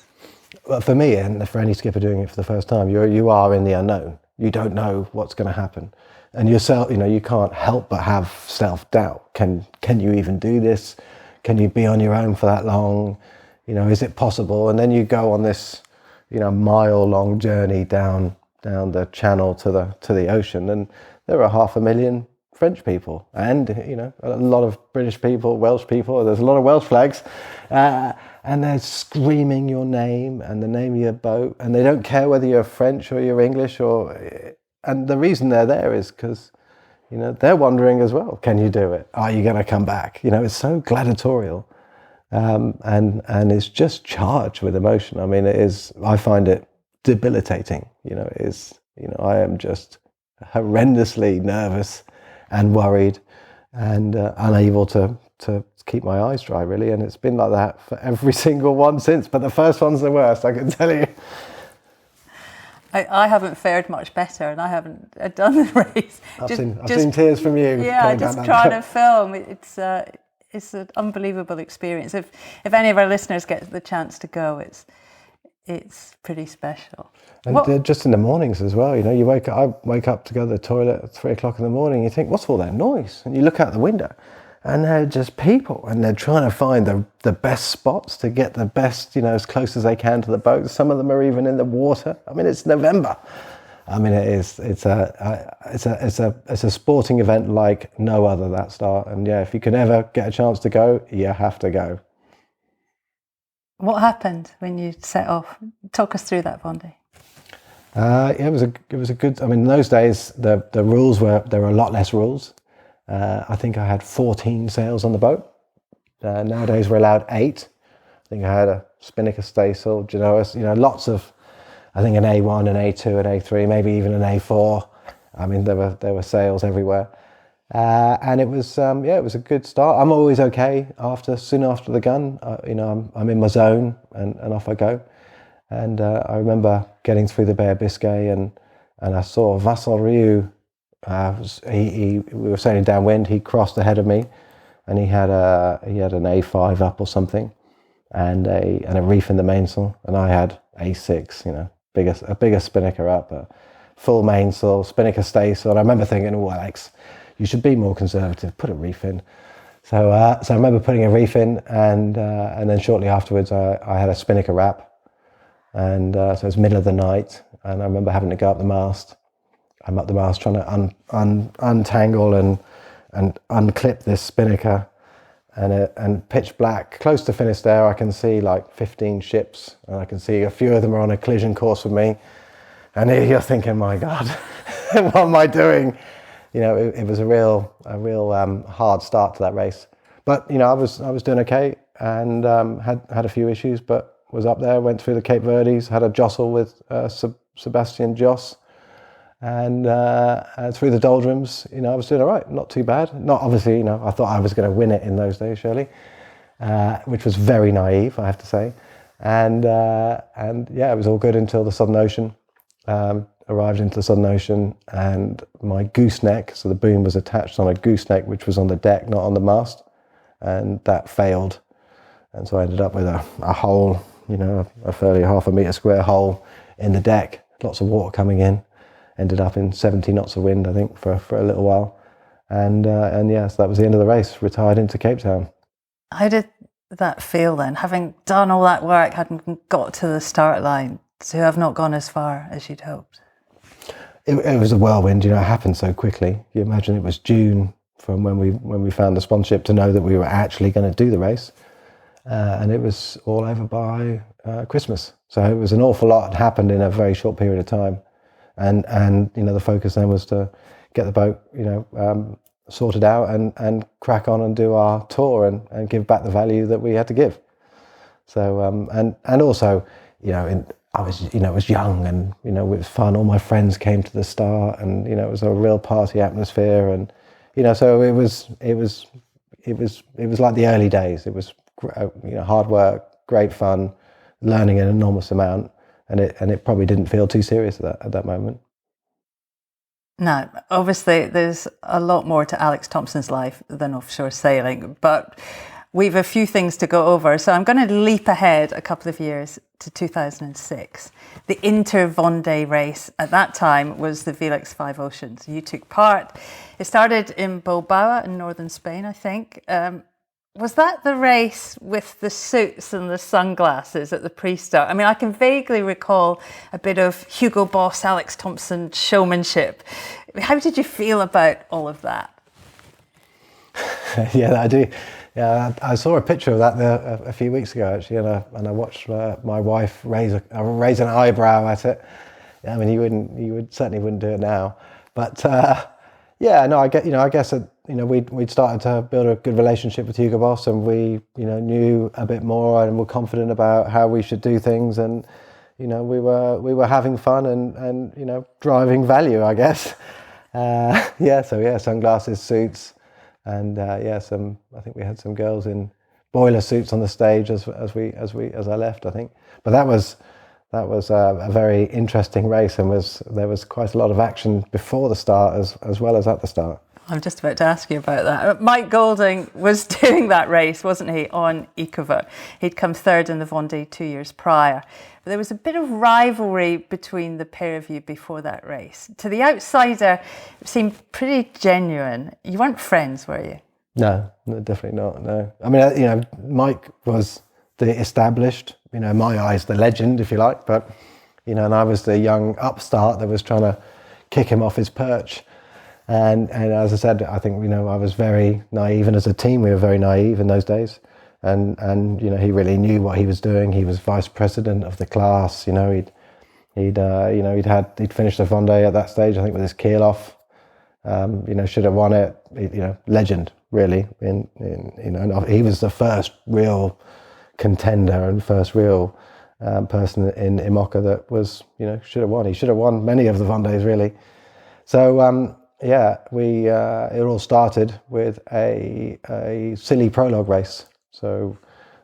Well, for me, and for any skipper doing it for the first time, you are in the unknown. You don't know what's going to happen, and yourself, you know, you can't help but have self-doubt. Can you even do this? Can you be on your own for that long? You know, is it possible? And then you go on this, you know, mile-long journey down the channel to the ocean, and there are 500,000 French people, and, you know, a lot of British people, Welsh people. There's a lot of Welsh flags, and they're screaming your name and the name of your boat, and they don't care whether you're French or you're English, and the reason they're there is because, you know, they're wondering as well, can you do it? Are you going to come back? You know, it's so gladiatorial, and it's just charged with emotion. I mean, I find it debilitating. You know, I am just horrendously nervous and worried and unable to keep my eyes dry, really. And it's been like that for every single one since, but the first one's the worst, I can tell you. I haven't fared much better, and I haven't done the race. I've seen tears from you. Yeah, just trying to film. It's an unbelievable experience. If any of our listeners get the chance to go, it's pretty special. And just in the mornings as well, you know, I wake up to go to the toilet at 3 o'clock in the morning, you think, what's all that noise? And you look out the window, and they're just people, and they're trying to find the best spots to get the best, you know, as close as they can to the boat. Some of them are even in the water. I mean, it's November. I mean, it's a sporting event like no other, that start. And yeah, if you can ever get a chance to go, you have to go. What happened when you set off? Talk us through that, Vendee. Yeah, it was a good. I mean, in those days there were a lot less rules. I think I had 14 sails on the boat. Nowadays we're allowed 8. I think I had a spinnaker staysail, Genoa, you know, lots of. I think an A1, an A2, an A3, maybe even an A4. I mean, there were sails everywhere, and it was it was a good start. I'm always okay soon after the gun. You know, I'm in my zone and off I go. And I remember getting through the Bay of Biscay, and I saw Vincent Riou. We were sailing downwind. He crossed ahead of me, and he had an A5 up or something, and a reef in the mainsail, and I had A6. You know, a bigger spinnaker up, a full mainsail, spinnaker staysail. And I remember thinking, "Oh, Alex, you should be more conservative. Put a reef in." So I remember putting a reef in, and then shortly afterwards, I had a spinnaker wrap. And so it was middle of the night, and I remember having to go up the mast. I'm up the mast trying to untangle and unclip this spinnaker, and pitch black. Close to Finisterre, I can see like 15 ships, and I can see a few of them are on a collision course with me. And you're thinking, my God, what am I doing? You know, it was a real hard start to that race. But you know, I was doing okay. and had a few issues, but was up there, went through the Cape Verdes, had a jostle with Sebastian Joss, and through the doldrums, I was doing all right, not too bad. Not obviously, I thought I was going to win it in those days, Shirley, which was very naive, I have to say. And yeah, it was all good until the Southern Ocean. Arrived into the Southern Ocean, and my gooseneck, so the boom was attached on a gooseneck which was on the deck, not on the mast, and that failed. And so I ended up with a hole, a fairly 1/2 metre square hole in the deck, lots of water coming in. Ended up in 70 knots of wind, I think, for a little while. And yeah, so that was the end of the race, retired into Cape Town. How did that feel then, having done all that work, hadn't got to the start line, to have not gone as far as you'd hoped? It was a whirlwind, it happened so quickly. You imagine it was June from when we found the sponsorship to know that we were actually going to do the race. And it was all over by Christmas. So it was an awful lot had happened in a very short period of time. And the focus then was to get the boat, sorted out and crack on and do our tour and give back the value that we had to give. So, and also, I was young and, it was fun. All my friends came to the start and, it was a real party atmosphere. And, so it was like the early days. It was, hard work, great fun, learning an enormous amount. And it probably didn't feel too serious at that moment. Now, obviously, there's a lot more to Alex Thomson's life than offshore sailing, but we've a few things to go over. So I'm going to leap ahead a couple of years to 2006. The Inter-Vendee race at that time was the Velux 5 Oceans. You took part. It started in Bilbao in northern Spain, I think. Was that the race with the suits and the sunglasses at the pre-start? I mean, I can vaguely recall a bit of Hugo Boss, Alex Thomson showmanship. How did you feel about all of that? Yeah, I do. Yeah, I saw a picture of that there a few weeks ago, actually, and I watched my wife raise an eyebrow at it. I mean, you certainly wouldn't do it now, but yeah, no, I guess that. We'd started to build a good relationship with Hugo Boss, and we, knew a bit more and were confident about how we should do things, and, we were having fun and driving value, I guess. Sunglasses, suits, and I think we had some girls in boiler suits on the stage as I left, I think. But that was a very interesting race, and there was quite a lot of action before the start as well as at the start. I'm just about to ask you about that. Mike Golding was doing that race, wasn't he, on Ecovo? He'd come third in the Vendee 2 years prior. But there was a bit of rivalry between the pair of you before that race. To the outsider, it seemed pretty genuine. You weren't friends, were you? No, definitely not, no. I mean, Mike was the established, in my eyes, the legend, if you like. But, and I was the young upstart that was trying to kick him off his perch. And as I said, I think, I was very naive, and as a team, we were very naive in those days. And he really knew what he was doing. He was vice president of the class. He'd finished the Vendee at that stage, I think, with his keel off. Should have won it. Legend, really. And he was the first real contender and first real person in IMOCA that was, should have won. He should have won many of the Vendees, really. So. It all started with a silly prologue race. So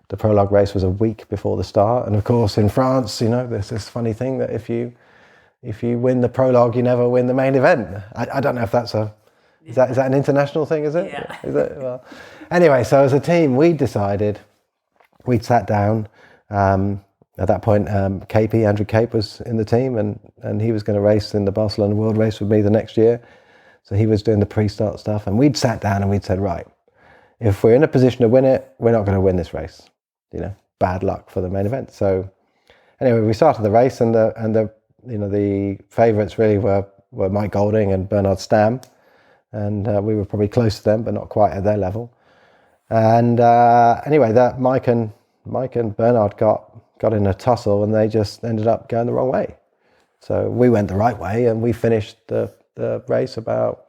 the prologue race was a week before the start, and of course in France, there's this funny thing that if you win the prologue, you never win the main event. I don't know if that's is that an international thing? Is it? Yeah. Is it? Well, anyway, so as a team, we decided we'd sat down. At that point, Andrew Cape was in the team, and he was going to race in the Barcelona World Race with me the next year. So he was doing the pre-start stuff, and we'd sat down and we'd said, right, if we're in a position to win it, we're not going to win this race. Bad luck for the main event. So anyway, we started the race, and the favourites really were Mike Golding and Bernard Stam, and we were probably close to them, but not quite at their level. And anyway, that Mike and Bernard got in a tussle, and they just ended up going the wrong way. So we went the right way, and we finished the race about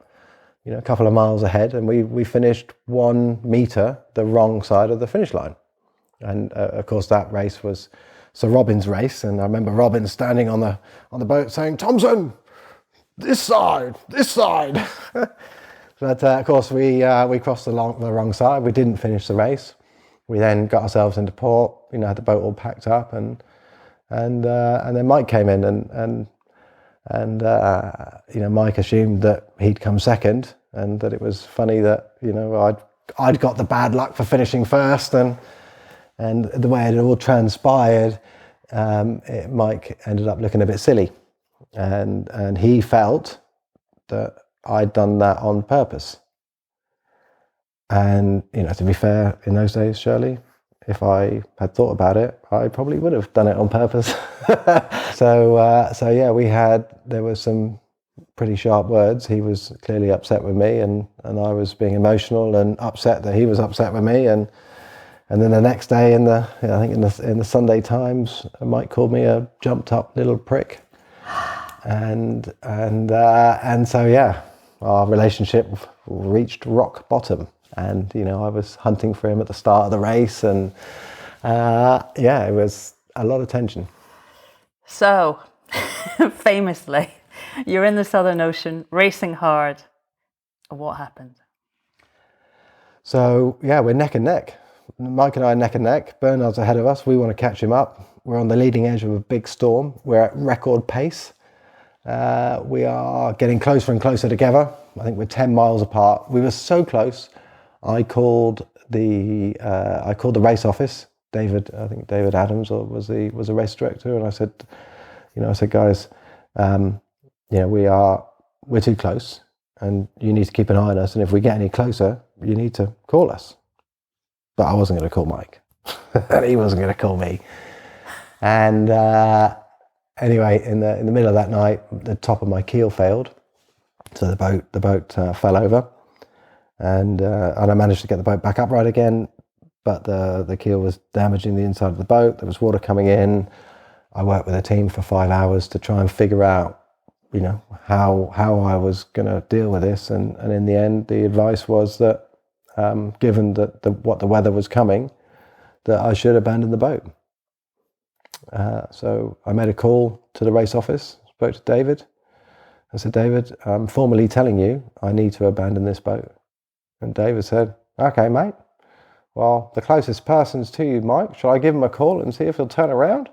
a couple of miles ahead, and we finished 1 meter the wrong side of the finish line. And of course, that race was Sir Robin's race. And I remember Robin standing on the boat saying, "Thomson, this side, this side." But of course, we crossed the wrong side. We didn't finish the race. We then got ourselves into port. Had the boat all packed up, and then Mike came in, and Mike assumed that he'd come second, and that it was funny that I'd got the bad luck for finishing first, and the way it all transpired, Mike ended up looking a bit silly, and he felt that I'd done that on purpose. And to be fair, in those days, Shirley, if I had thought about it, I probably would have done it on purpose. So yeah, there were some pretty sharp words. He was clearly upset with me, and I was being emotional and upset that he was upset with me. And then the next day, in the Sunday Times, Mike called me a jumped up little prick. And so yeah, our relationship reached rock bottom. And I was hunting for him at the start of the race, and it was a lot of tension. So, famously, you're in the Southern Ocean, racing hard. What happened? So, yeah, we're neck and neck. Mike and I are neck and neck. Bernard's ahead of us. We want to catch him up. We're on the leading edge of a big storm. We're at record pace. We are getting closer and closer together. I think we're 10 miles apart. We were so close. I called the race office. David Adams was the race director, and I said, guys, we're too close, and you need to keep an eye on us. And if we get any closer, you need to call us. But I wasn't going to call Mike, and he wasn't going to call me. And anyway, in the middle of that night, the top of my keel failed, so the boat fell over. And I managed to get the boat back upright again, but the keel was damaging the inside of the boat. There was water coming in. I worked with a team for 5 hours to try and figure out, how I was going to deal with this. And in the end, the advice was that, given that what the weather was coming, that I should abandon the boat. So I made a call to the race office, spoke to David. I said, "David, I'm formally telling you I need to abandon this boat." And David said, "Okay, mate. Well, the closest person's to you, Mike. Shall I give him a call and see if he'll turn around?"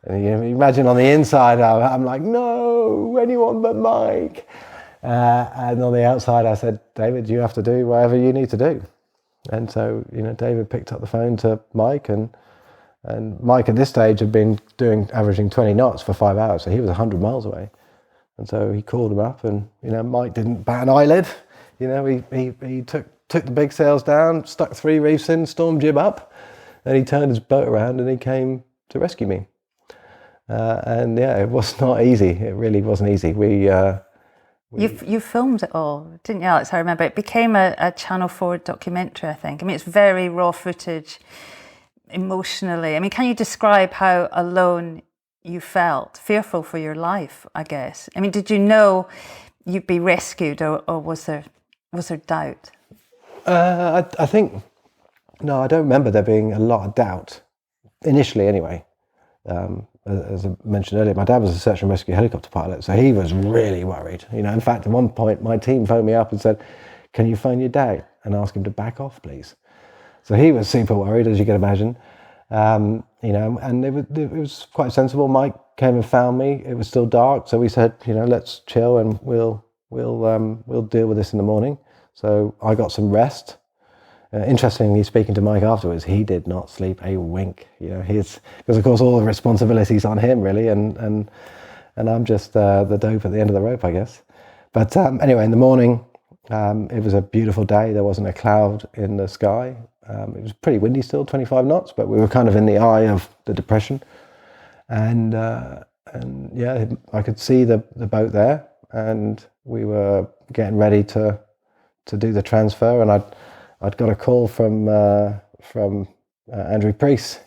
And you imagine on the inside, I'm like, "No, anyone but Mike." And on the outside, I said, "David, you have to do whatever you need to do." And so, David picked up the phone to Mike, and Mike at this stage had been averaging 20 knots for 5 hours, so he was 100 miles away. And so he called him up, and Mike didn't bat an eyelid. He took the big sails down, stuck 3 reefs in, storm jib up, and he turned his boat around and he came to rescue me. And yeah, it was not easy. It really wasn't easy. You filmed it all, didn't you, Alex? I remember it became a Channel 4 documentary, I think. I mean, it's very raw footage, emotionally. I mean, can you describe how alone you felt, fearful for your life, I guess? I mean, did you know you'd be rescued, or was there doubt? I think, no, I don't remember there being a lot of doubt, initially anyway. As I mentioned earlier, my dad was a search and rescue helicopter pilot, so he was really worried. In fact, at one point, my team phoned me up and said, "Can you phone your dad and ask him to back off, please?" So he was super worried, as you can imagine. And it was quite sensible. Mike came and found me. It was still dark, so we said, let's chill and we'll deal with this in the morning. So I got some rest. Interestingly, speaking to Mike afterwards, he did not sleep a wink. Because of course all the responsibilities on him really, and I'm just the dope at the end of the rope, I guess. But anyway, in the morning, it was a beautiful day. There wasn't a cloud in the sky. It was pretty windy still, 25 knots, but we were kind of in the eye of the depression. And yeah, I could see the boat there, and we were getting ready to do the transfer. And I'd got a call from Andrew Priest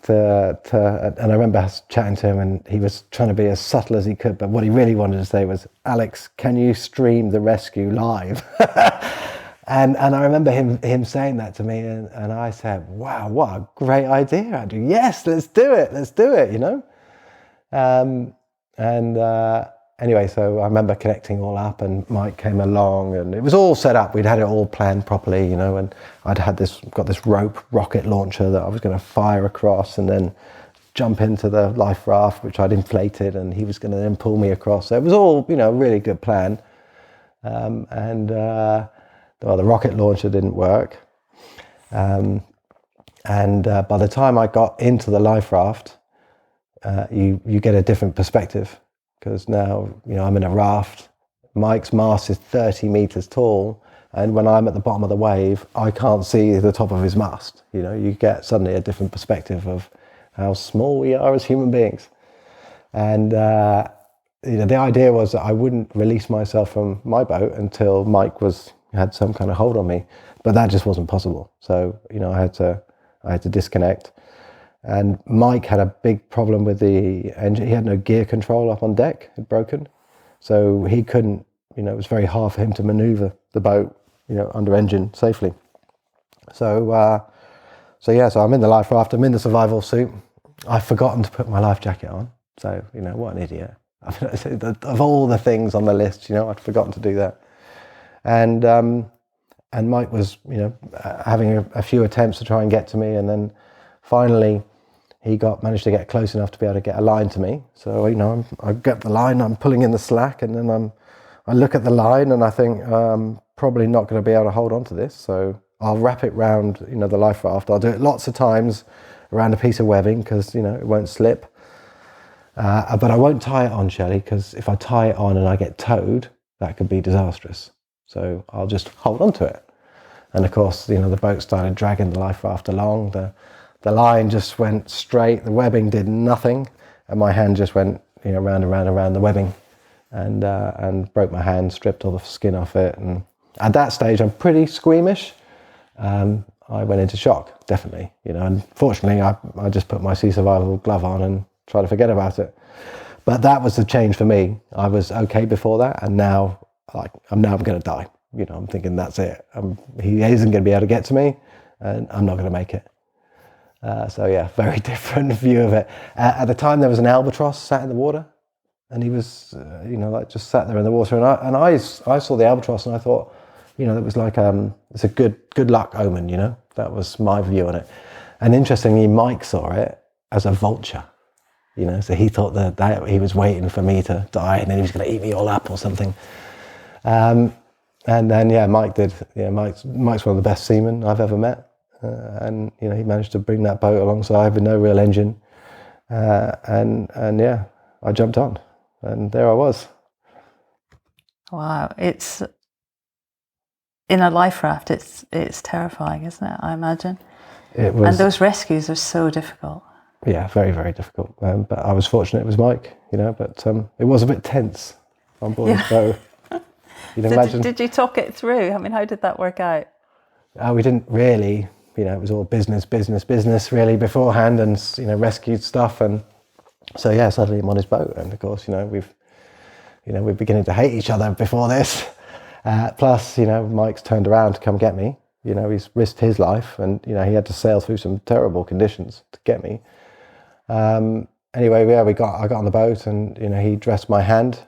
and I remember chatting to him, and he was trying to be as subtle as he could, but what he really wanted to say was, "Alex, can you stream the rescue live?" And I remember him saying that to me, and I said, wow, what a great idea, Andrew. Yes, let's do it, you know. Anyway, so I remember connecting all up, and Mike came along, and it was all set up. We'd had it all planned properly, you know, and I'd got this rope rocket launcher that I was going to fire across and then jump into the life raft, which I'd inflated, and he was going to then pull me across. So it was all, you know, a really good plan. The rocket launcher didn't work. By the time I got into the life raft, you get a different perspective, because now, you know, I'm in a raft. Mike's mast is 30 meters tall, and when I'm at the bottom of the wave, I can't see the top of his mast. You know, you get suddenly a different perspective of how small we are as human beings. And you know, the idea was that I wouldn't release myself from my boat until Mike had some kind of hold on me, but that just wasn't possible. So, you know, I had to disconnect. And Mike had a big problem with the engine. He had no gear control up on deck, it had broken. So he couldn't, you know, it was very hard for him to maneuver the boat, you know, under engine safely. So I'm in the life raft, I'm in the survival suit. I've forgotten to put my life jacket on. So, you know, what an idiot. Of all the things on the list, you know, I'd forgotten to do that. And Mike was, you know, having a few attempts to try and get to me, and then finally he managed to get close enough to be able to get a line to me. So, you know, I get the line, I'm pulling in the slack, and then I look at the line and I think I'm probably not going to be able to hold on to this. So I'll wrap it round, you know, the life raft. I'll do it lots of times around a piece of webbing, because, you know, it won't slip. But I won't tie it on, Shirley, because if I tie it on and I get towed, that could be disastrous. So I'll just hold on to it. And of course, you know, the boat started dragging the life raft along. The line just went straight. The webbing did nothing, and my hand just went, you know, round and round and round the webbing, and broke my hand, stripped all the skin off it. And at that stage, I'm pretty squeamish. I went into shock, definitely. You know, and fortunately, I just put my sea survival glove on and try to forget about it. But that was the change for me. I was okay before that, and now, I'm going to die. You know, I'm thinking that's it. He isn't going to be able to get to me, and I'm not going to make it. So yeah, very different view of it. At the time, there was an albatross sat in the water, and he was, you know, like just sat there in the water. And I saw the albatross, and I thought, you know, it was like it's a good luck omen. You know, that was my view on it. And interestingly, Mike saw it as a vulture. You know, so he thought that he was waiting for me to die, and then he was going to eat me all up or something. And then, yeah, Mike did. Yeah, Mike's one of the best seamen I've ever met. And, you know, he managed to bring that boat alongside with no real engine. And yeah, I jumped on, and there I was. Wow. It's, in a life raft, it's terrifying, isn't it? I imagine. It was. And those rescues are so difficult. Yeah, very, very difficult. But I was fortunate it was Mike, you know, but it was a bit tense on board. Yeah. So you'd imagine. Did you talk it through? I mean, how did that work out? We didn't really, you know, it was all business really beforehand, and, you know, rescued stuff. And so, yeah, suddenly I'm on his boat. And of course, we're beginning to hate each other before this. Plus, you know, Mike's turned around to come get me. You know, he's risked his life, and, you know, he had to sail through some terrible conditions to get me. Anyway, yeah, I got on the boat, and, you know, he dressed my hand,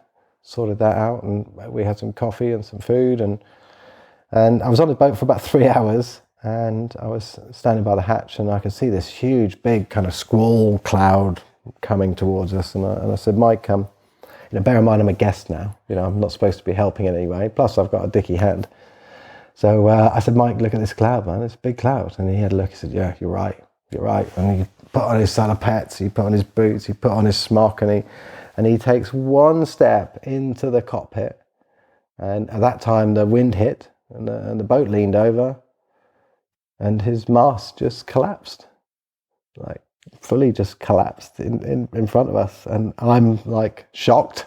sorted that out, and we had some coffee and some food, and I was on the boat for about 3 hours, and I was standing by the hatch, and I could see this huge, big kind of squall cloud coming towards us, and I said, Mike, you know, bear in mind I'm a guest now, you know, I'm not supposed to be helping in any way, plus I've got a dicky hand. So I said, Mike, look at this cloud, man, it's a big cloud. And he had a look, he said, yeah, you're right. And he put on his salopettes, he put on his boots, he put on his smock, and he takes one step into the cockpit. And at that time, the wind hit, and the boat leaned over, and his mast just collapsed, like fully just collapsed in front of us. And I'm like shocked.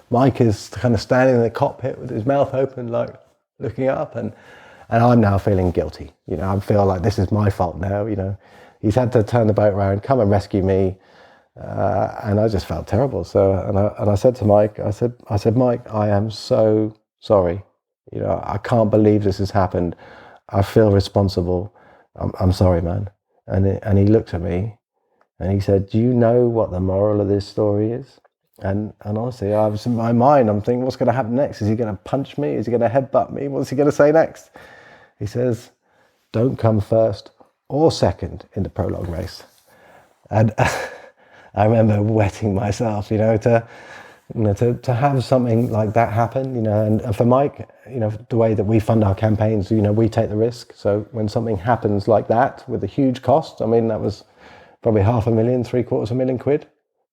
Mike is kind of standing in the cockpit with his mouth open, like looking up, and I'm now feeling guilty. You know, I feel like this is my fault now. You know, he's had to turn the boat around, come and rescue me, and I just felt terrible. So, and I said to Mike, I said, Mike, I am so sorry. You know, I can't believe this has happened. I feel responsible. I'm sorry, man. And he looked at me and he said, do you know what the moral of this story is? And honestly, I was in my mind, I'm thinking, what's going to happen next? Is he going to punch me? Is he going to headbutt me? What's he going to say next? He says, don't come first or second in the prologue race. And I remember wetting myself, you know, to have something like that happen, you know, and for Mike, you know, the way that we fund our campaigns, you know, we take the risk. So when something happens like that with a huge cost, I mean, that was probably £500,000, £750,000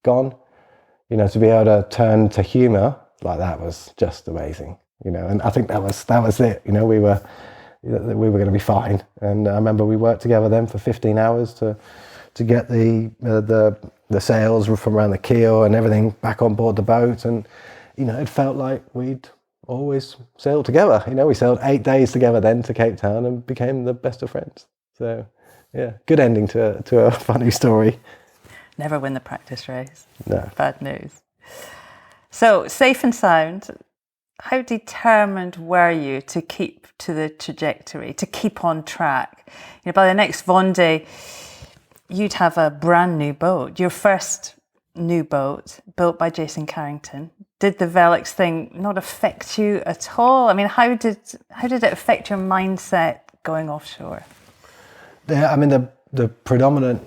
gone, you know, to be able to turn to humour like that was just amazing, you know. And I think that was it, you know, we were going to be fine. And I remember we worked together then for 15 hours to get the sails from around the keel and everything back on board the boat. And, you know, it felt like we'd always sailed together. You know, we sailed 8 days together then to Cape Town and became the best of friends. So, yeah, good ending to a funny story. Never win the practice race. No. Bad news. So, safe and sound, how determined were you to keep to the trajectory, to keep on track? You know, by the next Vendee, you'd have a brand new boat, your first new boat built by Jason Carrington. Did the Velux thing not affect you at all? I mean, how did it affect your mindset going offshore? Yeah, I mean, the predominant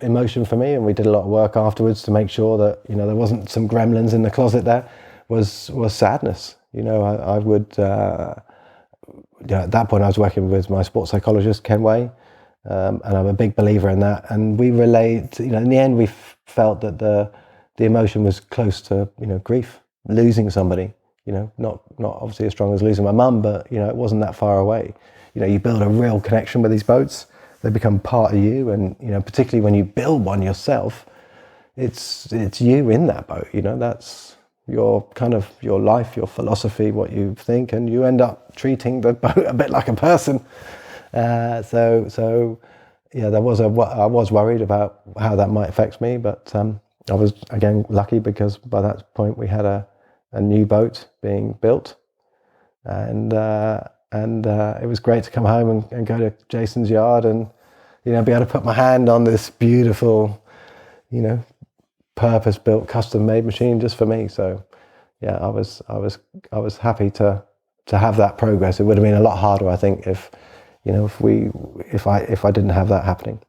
emotion for me, and we did a lot of work afterwards to make sure that, you know, there wasn't some gremlins in the closet there, was sadness. You know, I would, you know, at that point I was working with my sports psychologist, Ken Way, and I'm a big believer in that. And we relate, you know, in the end we felt that the emotion was close to, you know, grief, losing somebody, you know, not obviously as strong as losing my mum, but, you know, it wasn't that far away. You know, you build a real connection with these boats. They become part of you. And, you know, particularly when you build one yourself, it's you in that boat, you know, that's your kind of your life, your philosophy, what you think, and you end up treating the boat a bit like a person. So yeah, I was worried about how that might affect me, but I was again lucky because by that point we had a new boat being built, and it was great to come home and go to Jason's yard and, you know, be able to put my hand on this beautiful, you know, purpose-built, custom-made machine just for me. So yeah, I was happy to have that progress. It would have been a lot harder, I think, if I didn't have that happening.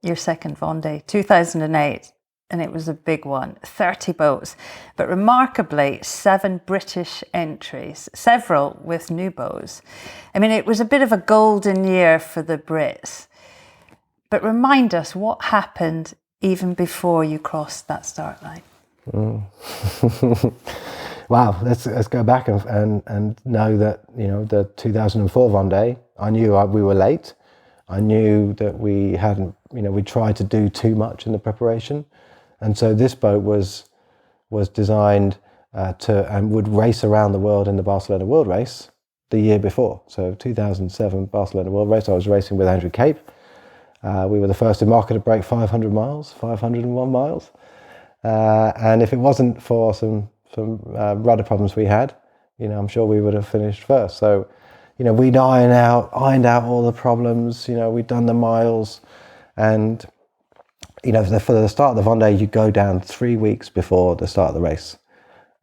Your second Vendee, 2008, and it was a big one, 30 boats, but remarkably 7 British entries, several with new boats. I mean, it was a bit of a golden year for the Brits. But remind us what happened even before you crossed that start line. Wow, let's go back and know that, you know, the 2004 Vendee, I knew we were late. I knew that we hadn't, you know, we tried to do too much in the preparation. And so this boat was designed and would race around the world in the Barcelona World Race the year before. So 2007 Barcelona World Race, I was racing with Andrew Cape. We were the first IMOCA to break 500 miles, 501 miles. And if it wasn't for some rudder problems we had, you know, I'm sure we would have finished first. So, you know, we'd ironed out all the problems, you know, we'd done the miles. And, you know, for the start of the Vendee, you go down 3 weeks before the start of the race.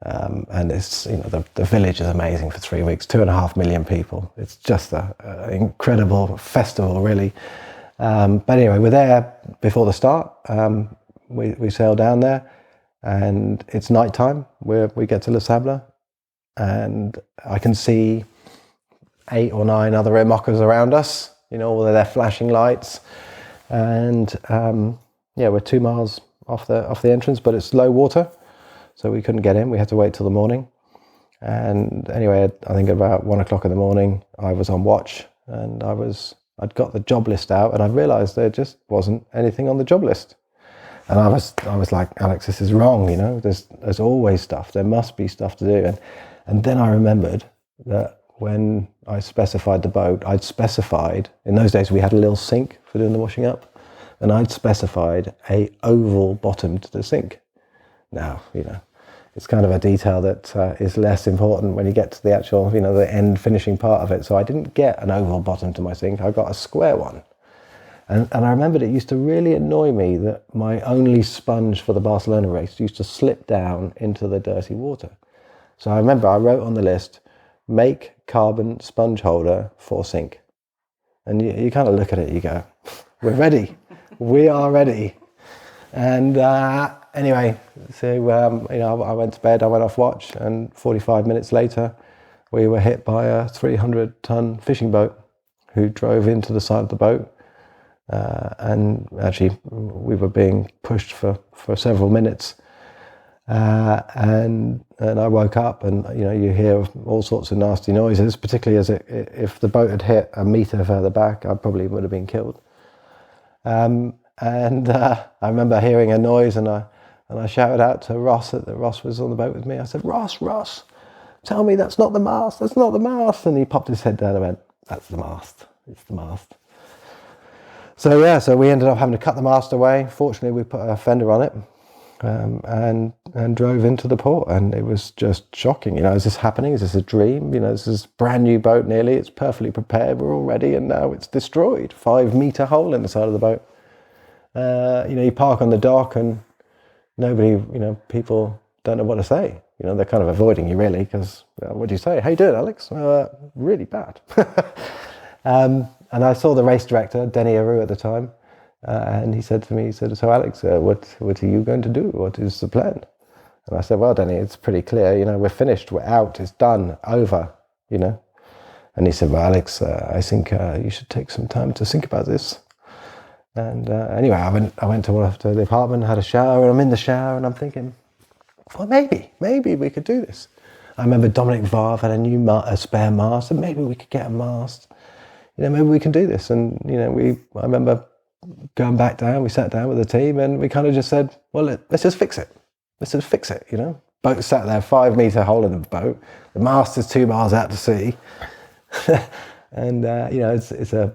And it's, you know, the village is amazing for 3 weeks, 2.5 million people. It's just an incredible festival, really. But anyway, we're there before the start. We sail down there and it's nighttime. We get to Le Sable and I can see 8 or 9 other IMOCAs around us, you know, all of their flashing lights. And yeah, we're 2 miles off the entrance, but it's low water, so we couldn't get in. We had to wait till the morning. And anyway, I think about 1 o'clock in the morning, I was on watch and I'd got the job list out and I realized there just wasn't anything on the job list. And I was like, Alex, this is wrong, you know, there's always stuff, there must be stuff to do. And then I remembered that when I specified the boat, I'd specified, in those days we had a little sink for doing the washing up, and I'd specified a oval bottom to the sink. Now, you know, it's kind of a detail that is less important when you get to the actual, the end finishing part of it. So I didn't get an oval bottom to my sink, I got a square one. And I remembered it used to really annoy me that my only sponge for the Barcelona race used to slip down into the dirty water. So I remember I wrote on the list, make carbon sponge holder for sink. And you kind of look at it, you go, we're ready. We are ready. And anyway, so I went to bed, I went off watch, and 45 minutes later, we were hit by a 300-ton fishing boat who drove into the side of the boat. And actually, we were being pushed for several minutes. And I woke up, and you hear all sorts of nasty noises, particularly if the boat had hit a metre further back, I probably would have been killed. And I remember hearing a noise, and I shouted out to Ross that Ross was on the boat with me. I said, Ross, tell me that's not the mast, that's not the mast. And he popped his head down and went, that's the mast, it's the mast. So we ended up having to cut the mast away. Fortunately, we put a fender on it and drove into the port, and it was just shocking. Is this happening? Is this a dream? This is a brand new boat nearly. It's perfectly prepared. We're all ready, and now it's destroyed. 5-metre hole in the side of the boat. You park on the dock, and nobody, people don't know what to say. They're kind of avoiding you really, because what do you say? How you doing, Alex? Really bad. And I saw the race director, Denny Aru at the time, and he said to me, so Alex, what are you going to do? What is the plan? And I said, well, Denny, it's pretty clear, we're finished, we're out, it's done, over, And he said, well, Alex, I think you should take some time to think about this. And anyway, I went to the apartment, had a shower, and I'm in the shower, and I'm thinking, well, maybe we could do this. I remember Dominic Varve had a spare mast, and maybe we could get a mast. Maybe we can do this. And, I remember going back down, we sat down with the team, and we kind of just said, well, let's just fix it. Let's just fix it, Boat sat there, 5-metre hole in the boat. The mast is 2 miles out to sea. And, it's a,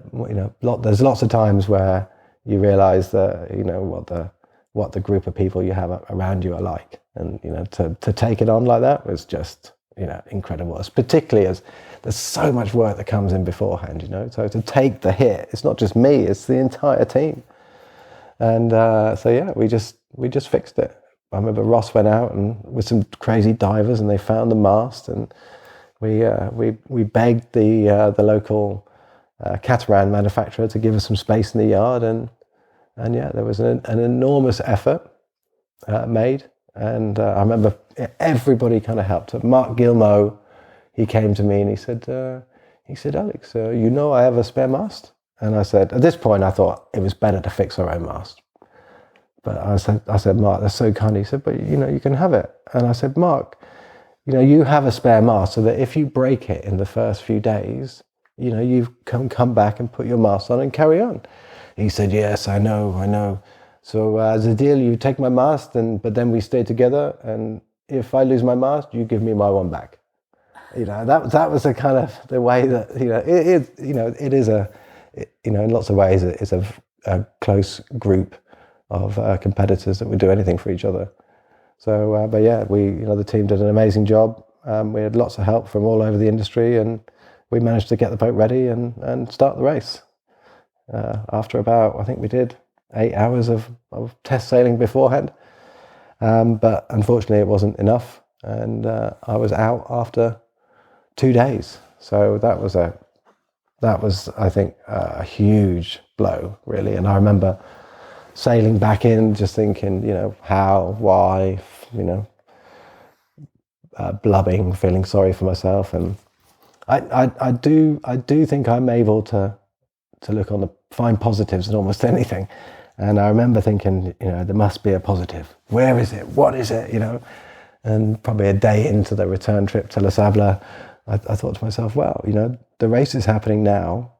there's lots of times where you realise that, what the group of people you have around you are like. And, to take it on like that was just, incredible. It's particularly as there's so much work that comes in beforehand, So to take the hit, it's not just me, it's the entire team. And we just fixed it. I remember Ross went out and with some crazy divers, and they found the mast, and we begged the local catamaran manufacturer to give us some space in the yard, and there was an enormous effort made. And I remember everybody kind of helped. Mark Gilmour, he came to me and he said, Alex, I have a spare mast. And I said, at this point, I thought it was better to fix our own mast. But I said, Mark, that's so kind. He said, but you can have it. And I said, Mark, you have a spare mast, so that if you break it in the first few days, you can come back and put your mast on and carry on. He said, yes, I know. So as a deal, you take my mast, but then we stay together. And if I lose my mast, you give me my one back. That was the kind of the way that it is in lots of ways it's a close group of competitors that would do anything for each other. So, but yeah, the team did an amazing job. We had lots of help from all over the industry, and we managed to get the boat ready and start the race. After about, I think we did 8 hours of test sailing beforehand. But unfortunately it wasn't enough, and I was out after 2 days. So that was I think a huge blow, really. And I remember sailing back in just thinking, how, why, blubbing, feeling sorry for myself. And I do think I'm able to find positives in almost anything. And I remember thinking, there must be a positive. Where is it? What is it? And probably a day into the return trip to Les Sables, I thought to myself, well, the race is happening now,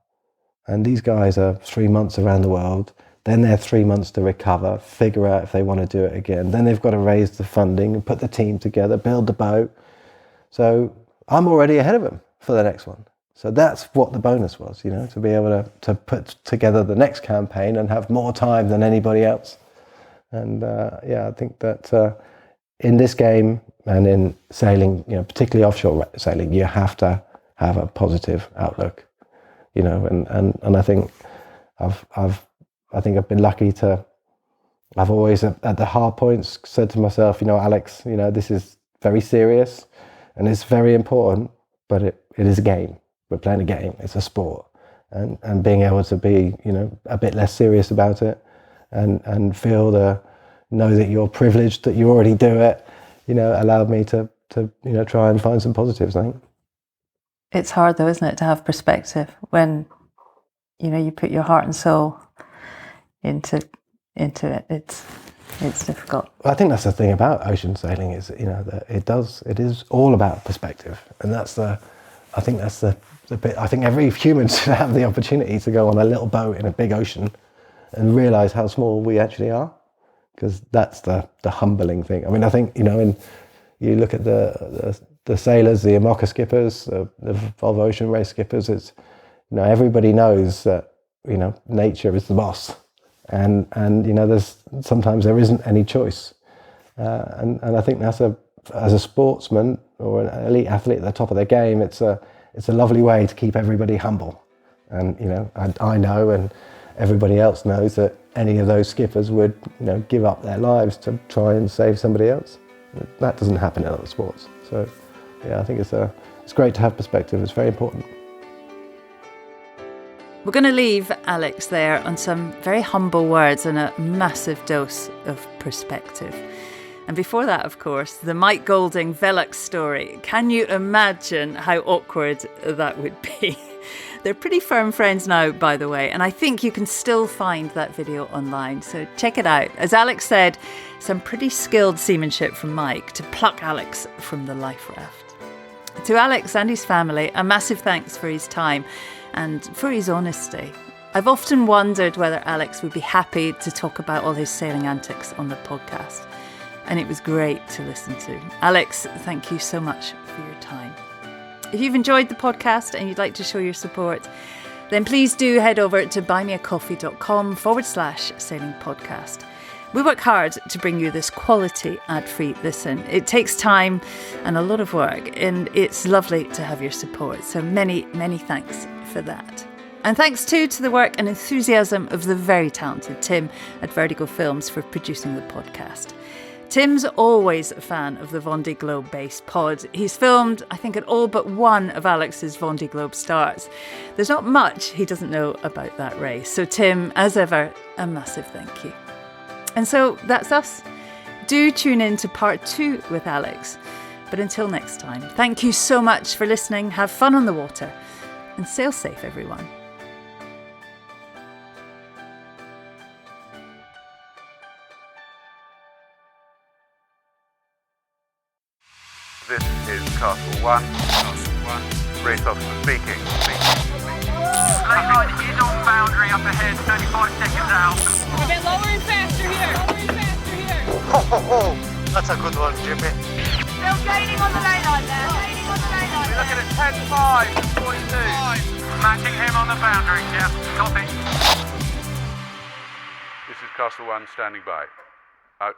and these guys are 3 months around the world. Then they're 3 months to recover, figure out if they want to do it again. Then they've got to raise the funding and put the team together, build the boat. So I'm already ahead of them for the next one. So that's what the bonus was, to be able to put together the next campaign and have more time than anybody else. And I think that in this game, And in sailing, particularly offshore sailing, you have to have a positive outlook, and I think I've been lucky to. I've always at the hard points said to myself, Alex, this is very serious and it's very important, but it is a game. We're playing a game. It's a sport, and being able to be, a bit less serious about it, and know that you're privileged that you already do it, allowed me to try and find some positives, I think. It's hard though, isn't it, to have perspective when, you put your heart and soul into it. It's difficult. I think that's the thing about ocean sailing is, that it is all about perspective. And that's the bit, I think every human should have the opportunity to go on a little boat in a big ocean and realise how small we actually are. Because that's the humbling thing. I mean, I think, when you look at the sailors, the IMOCA skippers, the Volvo Ocean Race skippers, it's, everybody knows that, nature is the boss. And sometimes there isn't any choice. And I think that's as a sportsman or an elite athlete at the top of their game, it's a lovely way to keep everybody humble. And, I know, and everybody else knows that any of those skippers would, give up their lives to try and save somebody else. That doesn't happen in other sports. So, yeah, I think it's great to have perspective. It's very important. We're going to leave Alex there on some very humble words and a massive dose of perspective. And before that, of course, the Mike Golding Velux story. Can you imagine how awkward that would be? They're pretty firm friends now, by the way, and I think you can still find that video online, so check it out. As Alex said, some pretty skilled seamanship from Mike to pluck Alex from the life raft. To Alex and his family, a massive thanks for his time and for his honesty. I've often wondered whether Alex would be happy to talk about all his sailing antics on the podcast, and it was great to listen to. Alex, thank you so much for your time. If you've enjoyed the podcast and you'd like to show your support, then please do head over to buymeacoffee.com/sailing podcast. We work hard to bring you this quality ad-free listen. It takes time and a lot of work, and it's lovely to have your support. So many, many thanks for that. And thanks too to the work and enthusiasm of the very talented Tim at Vendee Films for producing the podcast. Tim's always a fan of the Vendee Globe based pod. He's filmed, I think, at all but one of Alex's Vendee Globe starts. There's not much he doesn't know about that race. So Tim, as ever, a massive thank you. And so that's us. Do tune in to part 2 with Alex. But until next time, thank you so much for listening. Have fun on the water and sail safe, everyone. This is Castle 1. Race officer speaking. Lane line is on boundary up ahead, 35 seconds out. A bit lower and faster here. Oh, that's a good one, Jimmy. Still gaining on the lane line there. We're looking at 10-5 and 42. Matching him on the boundary, yeah. Copy. This is Castle 1 standing by. Out.